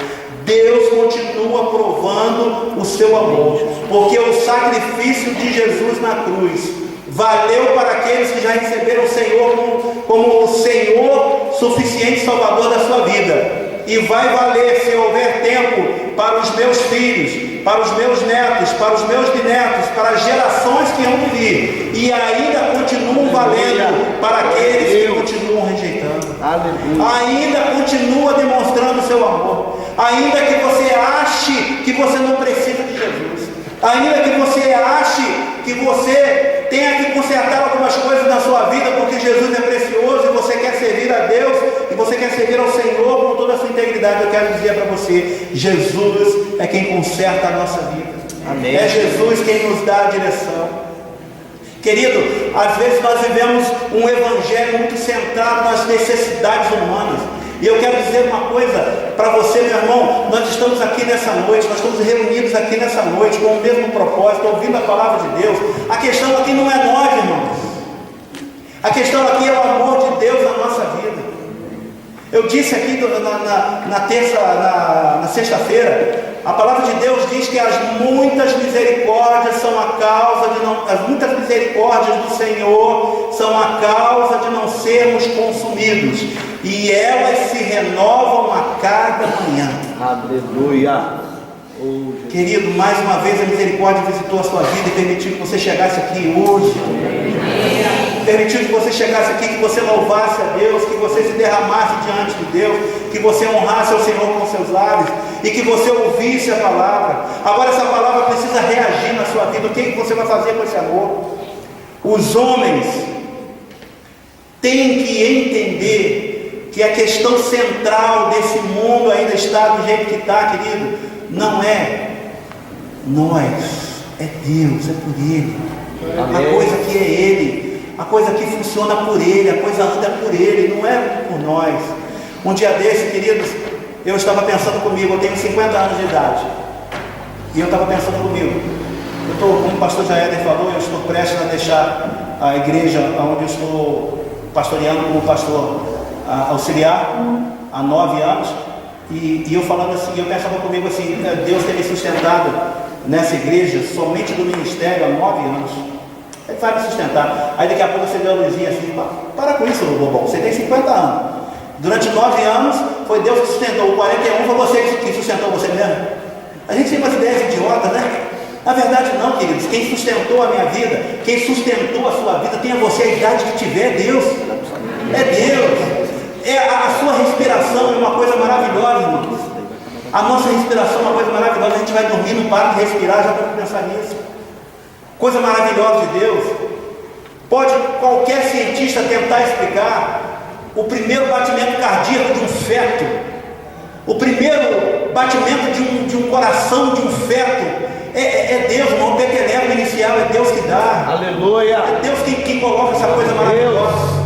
Deus continua provando o seu amor, porque o sacrifício de Jesus na cruz valeu para aqueles que já receberam o Senhor como o Senhor suficiente Salvador da sua vida. E vai valer, se houver tempo, para os meus filhos, para os meus netos, para os meus bisnetos, para as gerações que hão de vir. E ainda continuam valendo para aqueles que continuam rejeitando. Ainda continua demonstrando o seu amor. Ainda que você ache que você não precisa de Jesus. Ainda que você ache que você tenha que consertar algumas coisas na sua vida, porque Jesus é precioso e você quer servir a Deus e você quer servir ao Senhor com toda a sua integridade, eu quero dizer para você: Jesus é quem conserta a nossa vida. Amém. É Jesus quem nos dá a direção. Querido, às vezes nós vivemos um evangelho muito centrado nas necessidades humanas. E eu quero dizer uma coisa para você, meu irmão: nós estamos aqui nessa noite, nós estamos reunidos aqui nessa noite com o mesmo propósito, ouvindo a palavra de Deus. A questão aqui não é nós, irmãos. A questão aqui é o amor de Deus na nossa vida. Eu disse aqui na sexta-feira, a palavra de Deus diz que as muitas misericórdias são a causa de não, as muitas misericórdias do Senhor são a causa de não sermos consumidos, e elas se renovam a cada manhã. Aleluia. Querido, mais uma vez a misericórdia visitou a sua vida e permitiu que você chegasse aqui hoje. Permitiu que você chegasse aqui, que você louvasse a Deus, que você se derramasse diante de Deus, que você honrasse ao Senhor com seus lábios e que você ouvisse a palavra. Agora essa palavra precisa reagir na sua vida. O que você vai fazer com esse amor? Os homens têm que entender que a questão central desse mundo ainda está do jeito que está, querido. Não é nós, é Deus, é por Ele. Amém. A coisa que é Ele, a coisa que funciona por Ele, a coisa anda por Ele, não é por nós. Um dia desse, queridos, eu estava pensando comigo, eu tenho 50 anos de idade, e eu estava pensando comigo, como o pastor Jaéder falou, eu estou prestes a deixar a igreja onde eu estou pastoreando como pastor auxiliar há 9 anos, e eu falando assim, eu pensava comigo assim: Deus tem me sustentado nessa igreja somente do ministério há 9 anos. Ele vai me sustentar. Aí daqui a pouco você deu a luzinha assim: para com isso, bobão, você tem 50 anos. Durante 9 anos foi Deus que sustentou. O 41 foi você que sustentou você mesmo. A gente tem umas ideias idiotas, né? Na verdade não, queridos. Quem sustentou a minha vida, quem sustentou a sua vida, tenha você a idade que tiver, é Deus. É Deus. A sua respiração é uma coisa maravilhosa, irmãos. A nossa respiração é uma coisa maravilhosa. A gente vai dormir, não para de respirar, já para pensar nisso. Coisa maravilhosa de Deus. Pode qualquer cientista tentar explicar o primeiro batimento cardíaco de um feto, o primeiro batimento de um coração de um feto. É Deus, irmão. O pequeno inicial é Deus que dá. Aleluia. É Deus quem coloca essa coisa maravilhosa.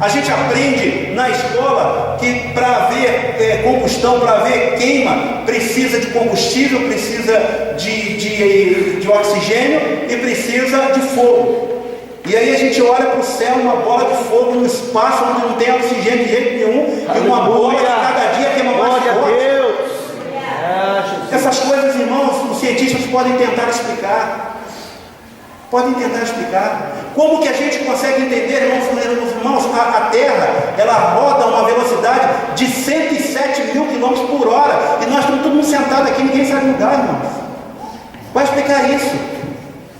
A gente aprende na escola que para haver combustão, para haver queima, precisa de combustível, precisa de oxigênio e precisa de fogo. E aí a gente olha para o céu, uma bola de fogo no espaço onde não tem oxigênio de jeito nenhum, e uma bola que cada dia queima mais forte. Essas coisas, irmãos, os cientistas podem tentar explicar. Podem tentar explicar. Como que a gente consegue entender, irmãos, a Terra, ela roda a uma velocidade de 107 mil quilômetros por hora, e nós estamos todo mundo sentado aqui, ninguém sai do lugar, irmãos. Vai explicar isso.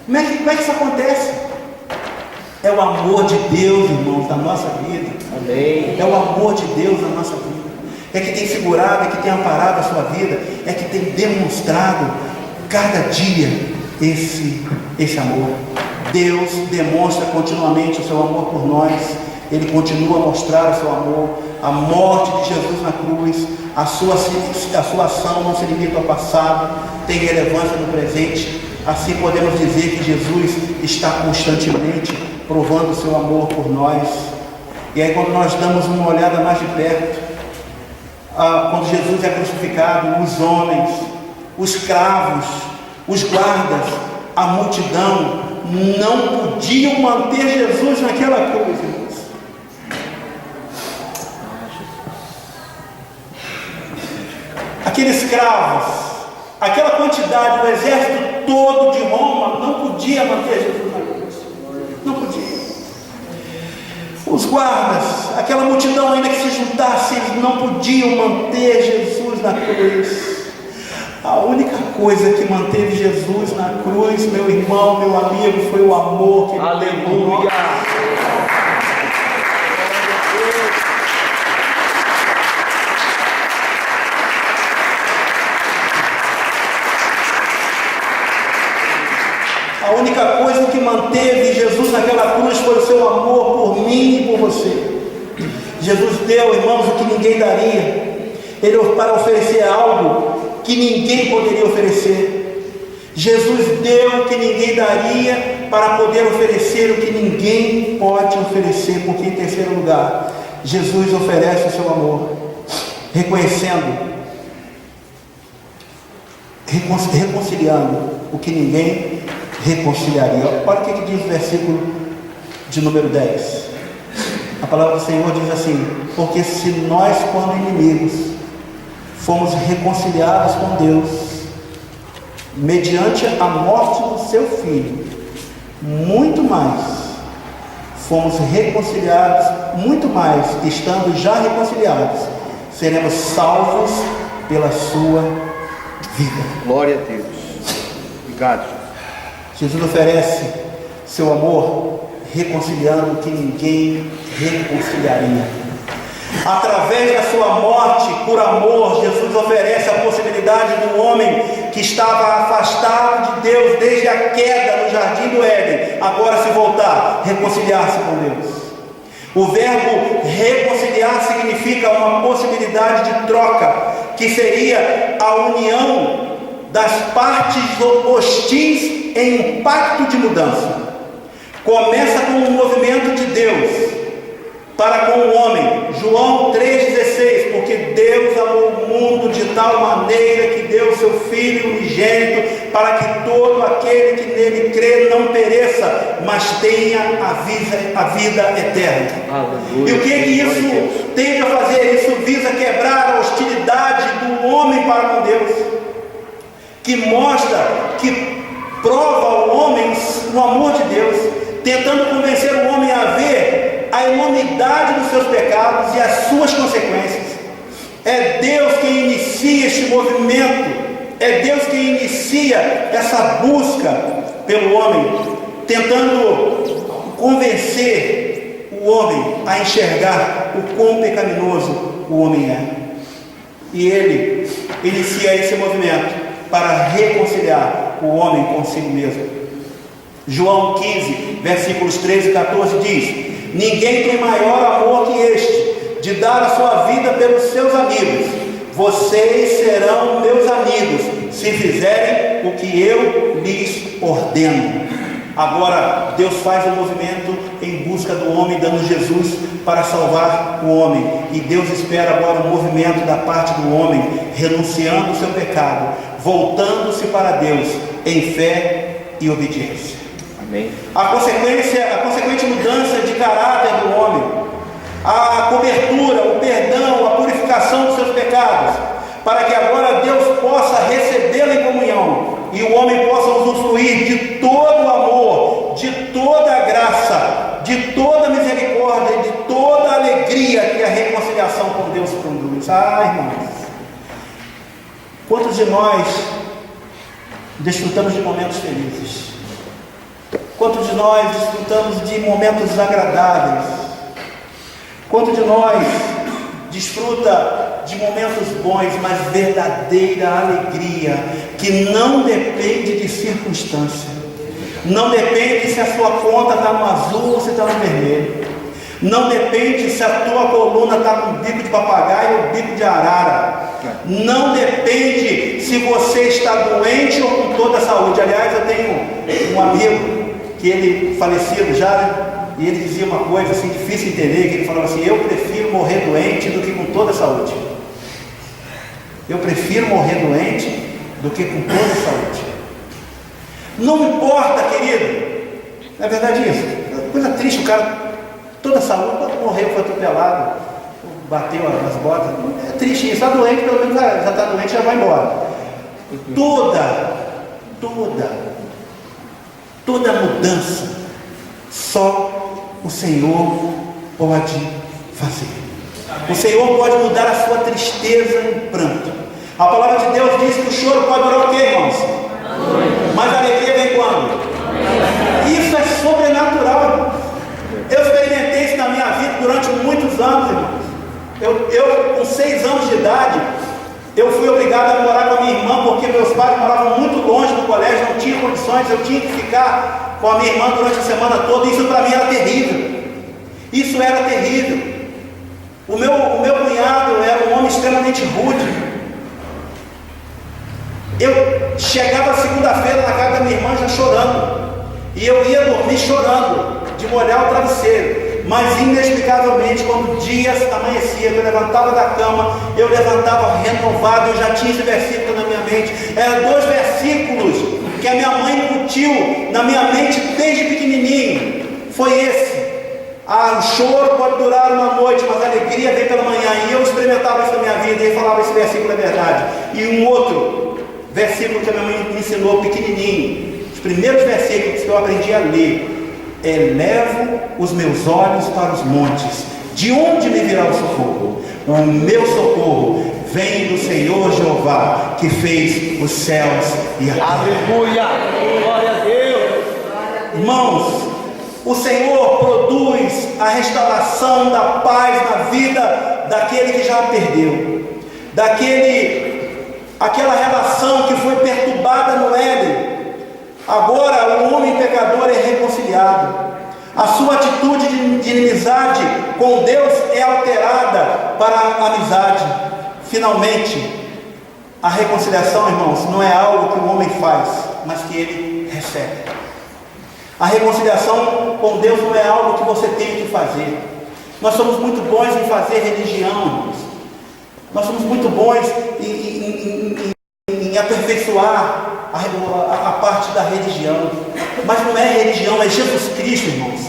Como é que isso acontece? É o amor de Deus, irmãos, na nossa vida. Amém. É o amor de Deus na nossa vida. É que tem segurado, é que tem amparado a sua vida, é que tem demonstrado cada dia esse amor. Deus demonstra continuamente o seu amor por nós. Ele continua a mostrar o seu amor. A morte de Jesus na cruz, a sua ação não se limita ao passado, tem relevância no presente. Assim podemos dizer que Jesus está constantemente provando o seu amor por nós. E aí, quando nós damos uma olhada mais de perto, quando Jesus é crucificado, os homens, os escravos, os guardas, a multidão não podiam manter Jesus naquela cruz, irmãos. Aqueles escravos, aquela quantidade do exército todo de Roma não podia manter Jesus na cruz. Não podia. Os guardas, aquela multidão, ainda que se juntasse, eles não podiam manter Jesus na cruz. A única coisa que manteve Jesus na cruz, meu irmão, meu amigo, foi o amor que ele teve por nós. A única coisa que manteve Jesus naquela cruz foi o seu amor por mim e por você. Jesus deu, irmãos, o que ninguém daria. Ele para oferecer algo que ninguém poderia oferecer. Jesus deu o que ninguém daria para poder oferecer o que ninguém pode oferecer. Porque, em terceiro lugar, Jesus oferece o seu amor, reconciliando o que ninguém reconciliaria. Olha o que diz o versículo de número 10. A palavra do Senhor diz assim: porque se nós, quando inimigos, fomos reconciliados com Deus mediante a morte do seu Filho, muito mais fomos reconciliados, muito mais, estando já reconciliados, seremos salvos pela sua vida. Glória a Deus. Obrigado. Jesus oferece seu amor reconciliando o que ninguém reconciliaria. Através da sua morte, por amor, Jesus oferece a possibilidade do homem que estava afastado de Deus desde a queda no jardim do Éden, agora se voltar, reconciliar-se com Deus. O verbo reconciliar significa uma possibilidade de troca, que seria a união das partes hostis em um pacto de mudança. Começa com o movimento de Deus para com o homem. João 3,16, porque Deus amou o mundo de tal maneira que deu seu Filho unigênito, para que todo aquele que nele crê não pereça, mas tenha a vida eterna. Aleluia. E o que isso tende a fazer? Isso visa quebrar a hostilidade do homem para com Deus, que mostra, que prova o homem o amor de Deus, tentando convencer o homem a ver a enormidade dos seus pecados e as suas consequências. É Deus quem inicia este movimento, é Deus quem inicia essa busca pelo homem, tentando convencer o homem a enxergar o quão pecaminoso o homem é. E ele inicia esse movimento para reconciliar o homem consigo mesmo. João 15, versículos 13 e 14 diz: ninguém tem maior amor que este, de dar a sua vida pelos seus amigos. Vocês serão meus amigos, se fizerem o que eu lhes ordeno. Agora, Deus faz um movimento em busca do homem, dando Jesus para salvar o homem. E Deus espera agora um movimento da parte do homem, renunciando o seu pecado, voltando-se para Deus em fé e obediência. Amém. A consequente mudança de caráter do homem, a cobertura, o perdão, a purificação dos seus pecados, para que agora Deus possa recebê-lo em comunhão e o homem possa usufruir de todo o amor, de toda a graça, de toda a misericórdia, de toda a alegria que a reconciliação com Deus produz. Irmãos, quantos de nós desfrutamos de momentos felizes? Quantos de nós desfrutamos de momentos agradáveis? Quantos de nós desfruta de momentos bons, mas verdadeira alegria, que não depende de circunstância, Não depende se a sua conta está no azul ou se está no vermelho. Não depende se a tua coluna está com bico de papagaio ou bico de arara. Não depende se você está doente ou com toda a saúde. Aliás, eu tenho um amigo que ele falecido já, né? E ele dizia uma coisa assim, difícil de entender, que ele falava assim: eu prefiro morrer doente do que com toda a saúde. Eu prefiro morrer doente do que com toda a saúde. Não importa, querido. Não é verdade isso? É coisa triste, o cara, toda a saúde, morreu, foi atropelado, bateu as botas. É triste isso. Está doente, pelo menos já está doente, já vai embora. Toda mudança, só o Senhor pode fazer. O Senhor pode mudar a sua tristeza em pranto. A palavra de Deus diz que o choro pode durar o quê, irmãos? Mas a alegria vem quando? Isso é sobrenatural. Eu experimentei isso na minha vida durante muitos anos, irmãos. Eu com 6 anos de idade, eu fui obrigado a morar com a minha irmã, porque meus pais moravam muito longe do colégio, não tinha condições, eu tinha que ficar com a minha irmã durante a semana toda. Isso para mim era terrível. Isso era terrível. O meu cunhado era um homem extremamente rude. Eu chegava segunda-feira na casa da minha irmã já chorando, e eu ia dormir chorando, de molhar o travesseiro. Mas inexplicavelmente, quando o dia amanhecia, eu levantava da cama, eu levantava renovado. Eu já tinha esse versículo na minha mente. Eram 2 versículos que a minha mãe incutiu na minha mente desde pequenininho. Foi esse: o choro pode durar uma noite, mas a alegria vem pela manhã. E eu experimentava isso na minha vida, e falava: esse versículo é verdade. E um outro versículo que a minha mãe me ensinou pequenininho, os primeiros versículos que eu aprendi a ler: elevo os meus olhos para os montes, de onde me virá o socorro? O meu socorro vem do Senhor Jeová, que fez os céus e a terra. Aleluia! Glória a Deus! Irmãos, o Senhor produz a restauração da paz na vida daquele que já a perdeu, aquela relação que foi perturbada no Éden. Agora o homem pecador é reconciliado. A sua atitude de inimizade com Deus é alterada para a amizade. Finalmente, a reconciliação, irmãos, não é algo que o homem faz, mas que ele recebe. A reconciliação com Deus não é algo que você tem que fazer. Nós somos muito bons em fazer religião, irmãos. Nós somos muito bons em aperfeiçoar a parte da religião, mas não é religião, é Jesus Cristo, irmãos.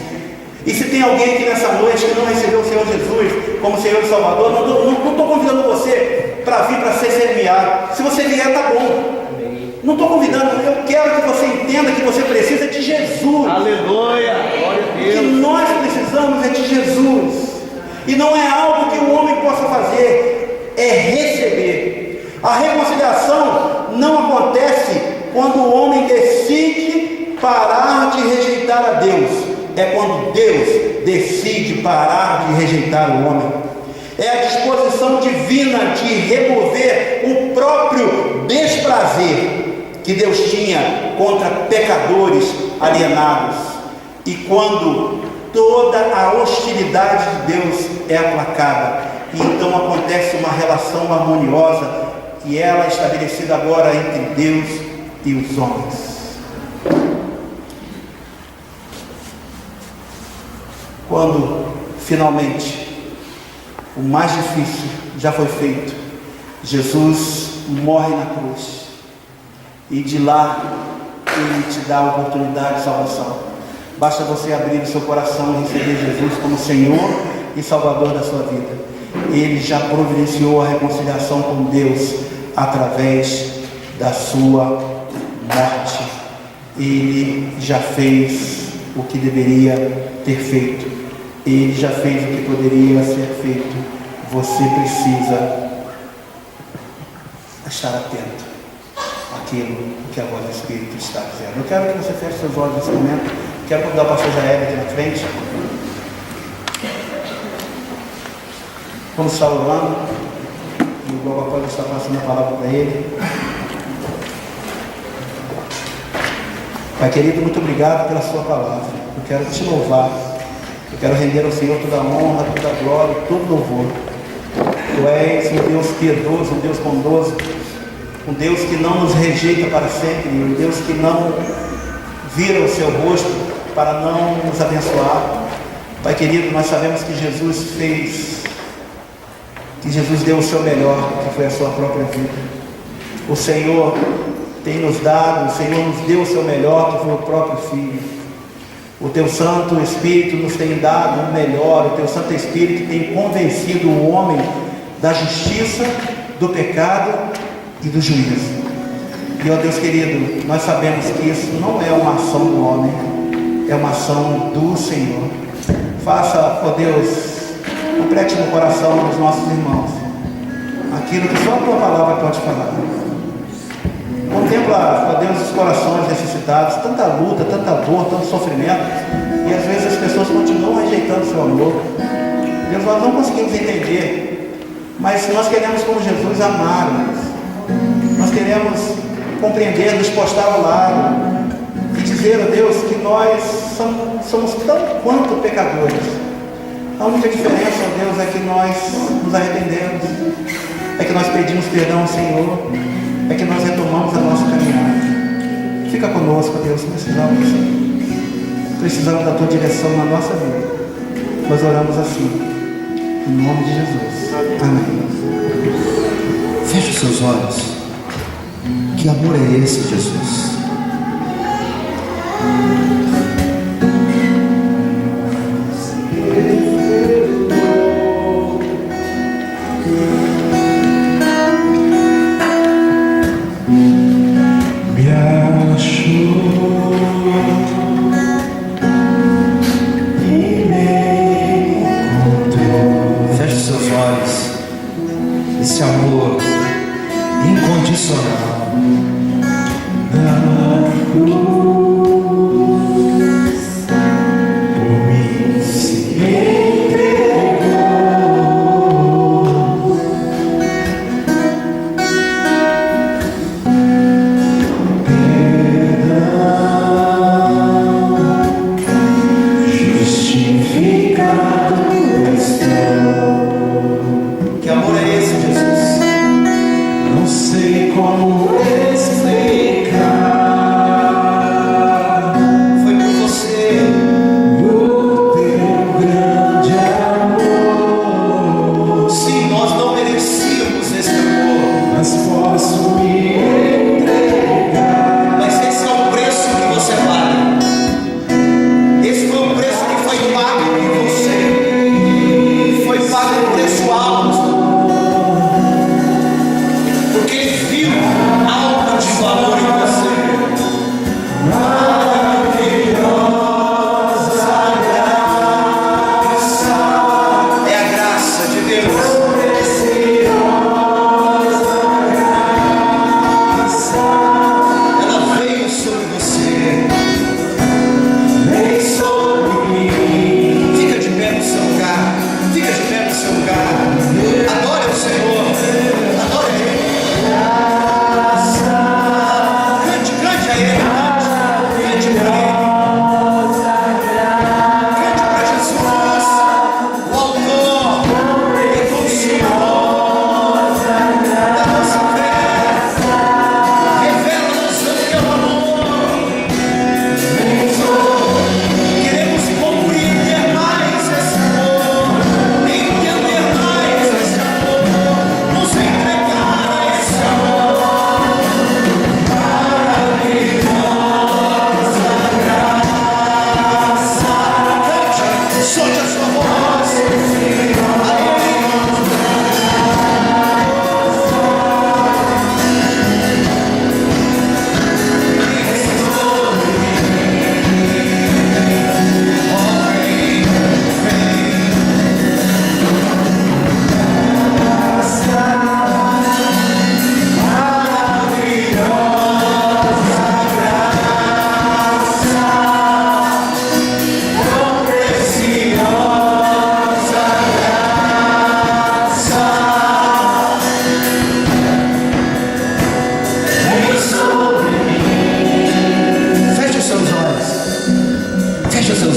E se tem alguém aqui nessa noite que não recebeu o Senhor Jesus como Senhor e Salvador, não estou convidando você para vir para ser semeado. Se você vier, está bom. Não estou convidando, eu quero que você entenda que você precisa de Jesus. Aleluia! Glória a O que Deus! nós precisamos é de Jesus. E não é algo que o homem possa fazer, é receber. A reconciliação não acontece quando o homem decide parar de rejeitar a Deus. É quando Deus decide parar de rejeitar o homem. É a disposição divina de remover o próprio desprazer que Deus tinha contra pecadores alienados. E quando toda a hostilidade de Deus é aplacada, e então acontece uma relação harmoniosa, e ela é estabelecida agora entre Deus e os homens. Quando finalmente o mais difícil já foi feito, Jesus morre na cruz, e de lá Ele te dá a oportunidade de salvação. Basta você abrir o seu coração e receber Jesus como Senhor e Salvador da sua vida. Ele já providenciou a reconciliação com Deus através da sua morte. Ele já fez o que deveria ter feito. Ele já fez o que poderia ser feito. Você precisa estar atento àquilo que a voz do Espírito está dizendo. Eu quero que você feche seus olhos nesse momento. Quero convidar o pastor Jair aqui na frente. Vamos estar orando. E o logo após está passando a palavra para ele. Pai querido, muito obrigado pela sua palavra. Eu quero te louvar. Eu quero render ao Senhor toda a honra, toda a glória, todo louvor. Tu és um Deus piedoso, um Deus bondoso, um Deus que não nos rejeita para sempre, um Deus que não vira o seu rosto para não nos abençoar. Pai querido, nós sabemos que Jesus deu o seu melhor, que foi a sua própria vida. O Senhor tem nos dado, o Senhor nos deu o seu melhor, que foi o próprio Filho. O Teu Santo Espírito nos tem dado o melhor, o Teu Santo Espírito tem convencido o homem da justiça, do pecado e do juízo. E ó Deus querido, nós sabemos que isso não é uma ação do homem, é uma ação do Senhor. Faça, ó Deus, complete no coração dos nossos irmãos aquilo que só a Tua palavra pode falar. Contempla, ó Deus, os corações necessitados, tanta luta, tanta dor, tanto sofrimento, e às vezes as pessoas continuam rejeitando o Seu amor. Deus, nós não conseguimos entender, mas nós queremos, como Jesus, amar. Nós queremos compreender, nos postar ao lado e dizer, ó Deus, que nós somos tão quanto pecadores. A única diferença, ó Deus, é que nós nos arrependemos, é que nós pedimos perdão ao Senhor, é que nós retomamos a nossa caminhada. Fica conosco, Deus, precisamos da Tua direção na nossa vida. Nós oramos assim, em nome de Jesus. Amém. Feche os seus olhos. Que amor é esse, Jesus? Feche os seus olhos. Esse amor incondicional.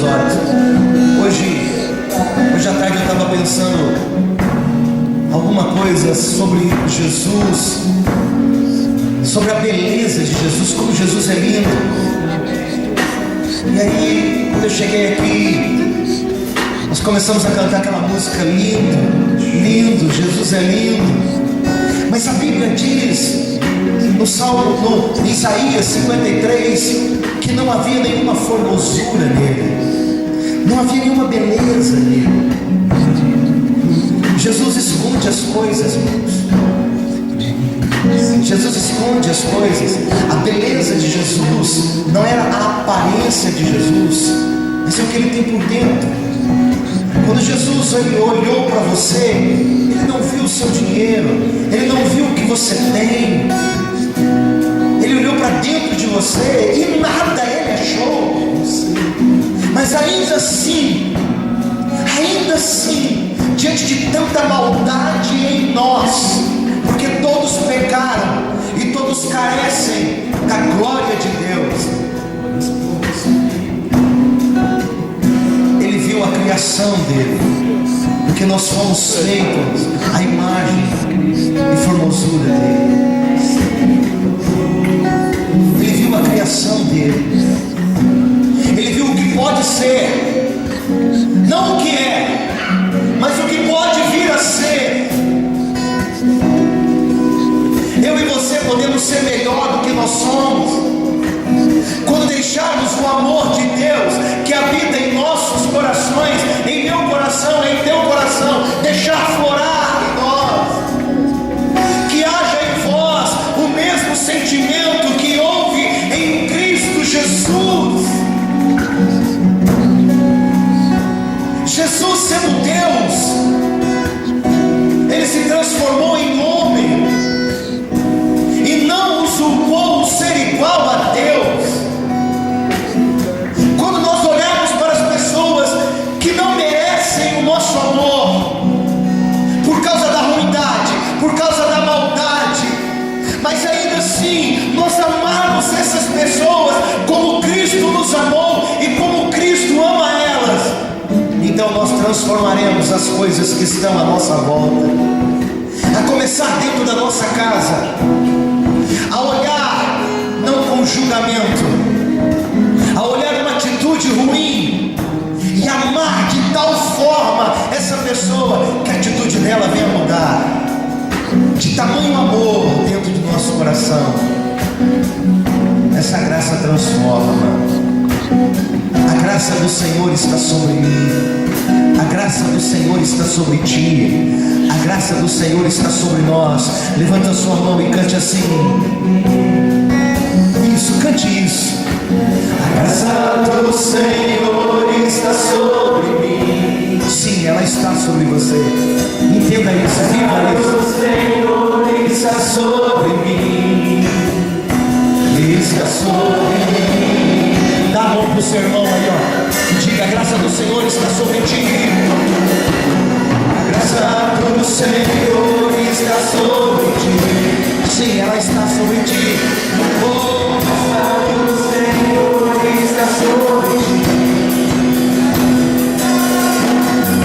seus olhos. Hoje à tarde eu estava pensando alguma coisa sobre Jesus, sobre a beleza de Jesus, como Jesus é lindo. E aí, quando eu cheguei aqui, nós começamos a cantar aquela música: lindo, lindo, Jesus é lindo. Mas a Bíblia diz no Isaías 53 que não havia nenhuma formosura nele, não havia nenhuma beleza nele. Jesus esconde as coisas, irmãos. Jesus esconde as coisas. A beleza de Jesus não era a aparência de Jesus, mas é o que ele tem por dentro. Quando Jesus olhou para você, ele não viu o seu dinheiro, ele não viu o que você tem, ele olhou para dentro de você e nada ele achou. Mas ainda assim, diante de tanta maldade em nós, porque todos pecaram e todos carecem da glória de Deus, ele viu a criação dele, porque nós fomos feitos à imagem e formosura dele. Ele viu a criação dele, ele viu o que pode ser, não o que é, mas o que pode vir a ser. Eu e você podemos ser melhor do que nós somos quando deixarmos o amor de Deus que habita em nossos corações, em meu coração, em teu coração, deixar florar em nós, que haja em vós o mesmo sentimento que houve em Cristo Jesus. Jesus, sendo Deus, ele se transformou em homem e não usurpou o ser igual a Deus. Quando nós olhamos para as pessoas que não merecem o nosso amor, por causa da ruindade, por causa da maldade, mas ainda assim nós amamos essas pessoas como Cristo nos amou e como Cristo ama elas, então nós transformaremos as coisas que estão à nossa volta, a começar dentro da nossa casa, a olhar não com julgamento, a olhar uma atitude ruim e amar de tal forma essa pessoa que a atitude dela venha mudar, de tamanho amor dentro do nosso coração. Essa graça transforma, mano. A graça do Senhor está sobre mim, a graça do Senhor está sobre ti, a graça do Senhor está sobre nós. Levanta a sua mão e cante assim. Isso, cante isso. A graça do Senhor está sobre mim. Sim, ela está sobre você. Entenda isso, viva isso. O Senhor está sobre mim. Está sobre mim. Dá a mão pro seu irmão aí, ó. Diga: a graça do Senhor está sobre ti. A graça do Senhor está sobre ti. Sim, ela está sobre ti. Oh, a graça do Senhor está sobre ti.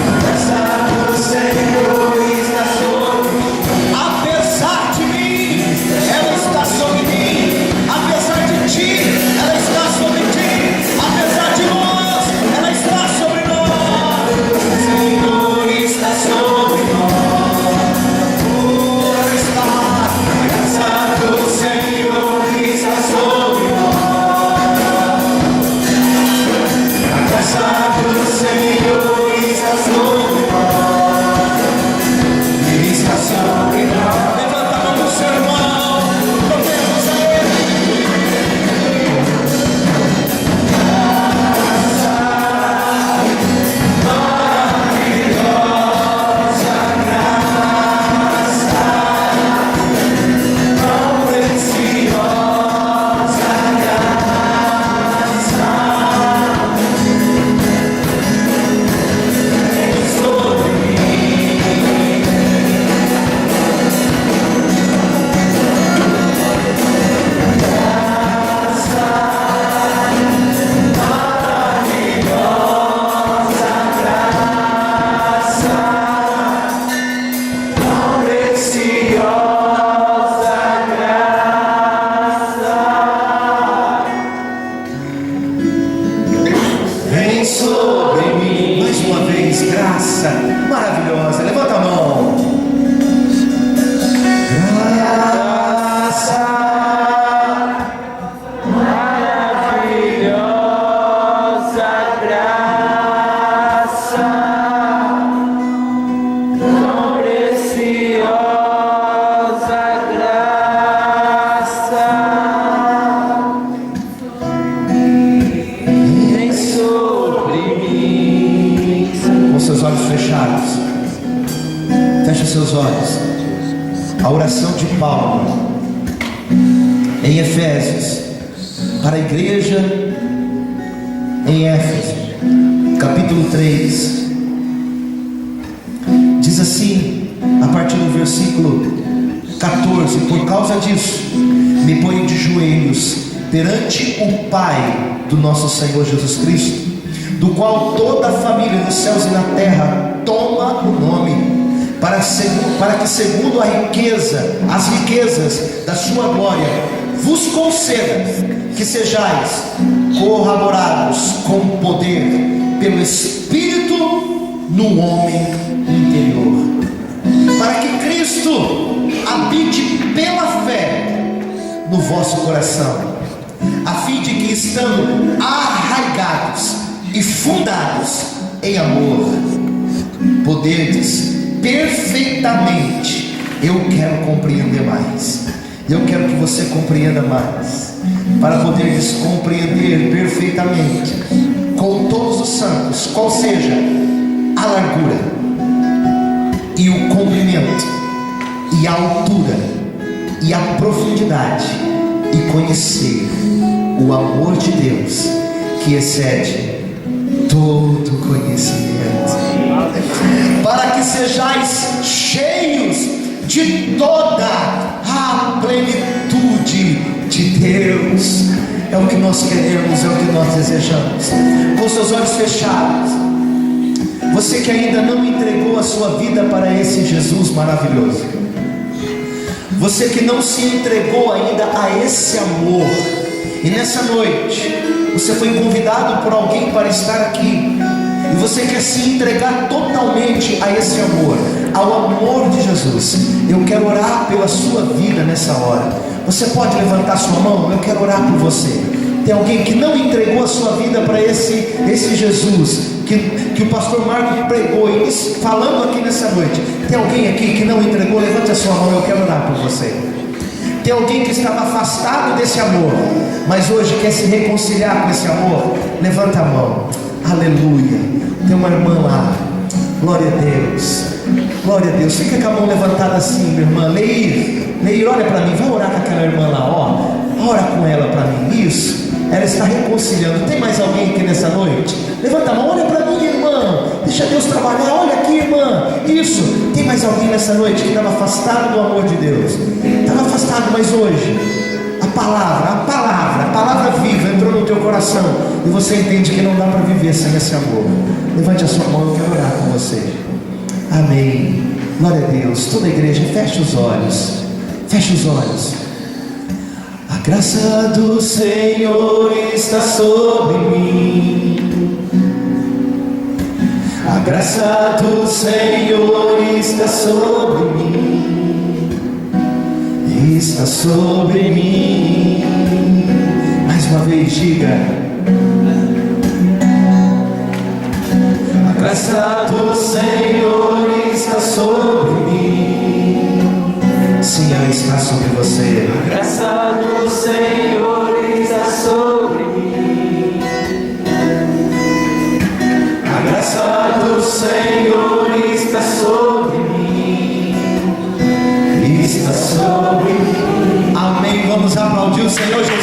A graça do Senhor está sobre ti. Apesar de mim, ela está sobre mim. Apesar de ti, ela está sobre ti. Apesar de nós, ela está sobre nós. graça maravilhosa. Levanta a mão. Graça maravilhosa, graça tão preciosa, graça vem sobre mim. Com seus olhos fechados, feche seus olhos. A oração de Paulo em Efésios para a igreja em Éfeso, capítulo 3, diz assim, a partir do versículo 14: por causa disso, me ponho de joelhos perante o Pai do nosso Senhor Jesus Cristo, do qual toda a família dos céus e na terra toma o nome, para que segundo as riquezas da sua glória, vos conceda que sejais corroborados com poder pelo Espírito no homem interior, para que Cristo habite pela fé no vosso coração, a fim de que, estando arraigados e fundados em amor, poderdes perfeitamente. Eu quero compreender mais. Eu quero que você compreenda mais, para poderes compreender perfeitamente com todos os santos qual seja a largura e o comprimento e a altura e a profundidade, e conhecer o amor de Deus que excede todo conhecimento, para que sejais cheios de toda a plenitude de Deus. É o que nós queremos, é o que nós desejamos. Com seus olhos fechados, você que ainda não entregou a sua vida para esse Jesus maravilhoso, você que não se entregou ainda a esse amor, e nessa noite você foi convidado por alguém para estar aqui, e você quer se entregar totalmente a esse amor, ao amor de Jesus, eu quero orar pela sua vida nessa hora. Você pode levantar sua mão? Eu quero orar por você. Tem alguém que não entregou a sua vida para esse Jesus que o pastor Marco pregou, falando aqui nessa noite? Tem alguém aqui que não entregou? Levante a sua mão, eu quero orar por você. Tem alguém que estava afastado desse amor, mas hoje quer se reconciliar com esse amor? Levanta a mão. Aleluia. Tem uma irmã lá. Glória a Deus. Glória a Deus. Fica com a mão levantada assim, minha irmã. Leir, olha para mim. Vai orar com aquela irmã lá, ó. Ora com ela para mim. Isso. Ela está reconciliando. Tem mais alguém aqui nessa noite? Levanta a mão. Olha para mim, irmã. Deixa Deus trabalhar. Olha aqui, irmã. Isso. Tem mais alguém nessa noite que estava afastado do amor de Deus? Estava afastado, mas hoje a palavra viva entrou no teu coração, e você entende que não dá para viver sem esse amor. Levante a sua mão, eu quero orar com você. Amém. Glória a Deus. Toda a igreja, feche os olhos. Feche os olhos. A graça do Senhor está sobre mim. A graça do Senhor está sobre mim. Está sobre mim. Mais uma vez, diga: a graça do Senhor está sobre mim. Sim, ela está sobre você. A graça do Senhor está sobre mim. A graça do Senhor está sobre mim. Está sobre mim. Amém. Vamos aplaudir o Senhor Jesus.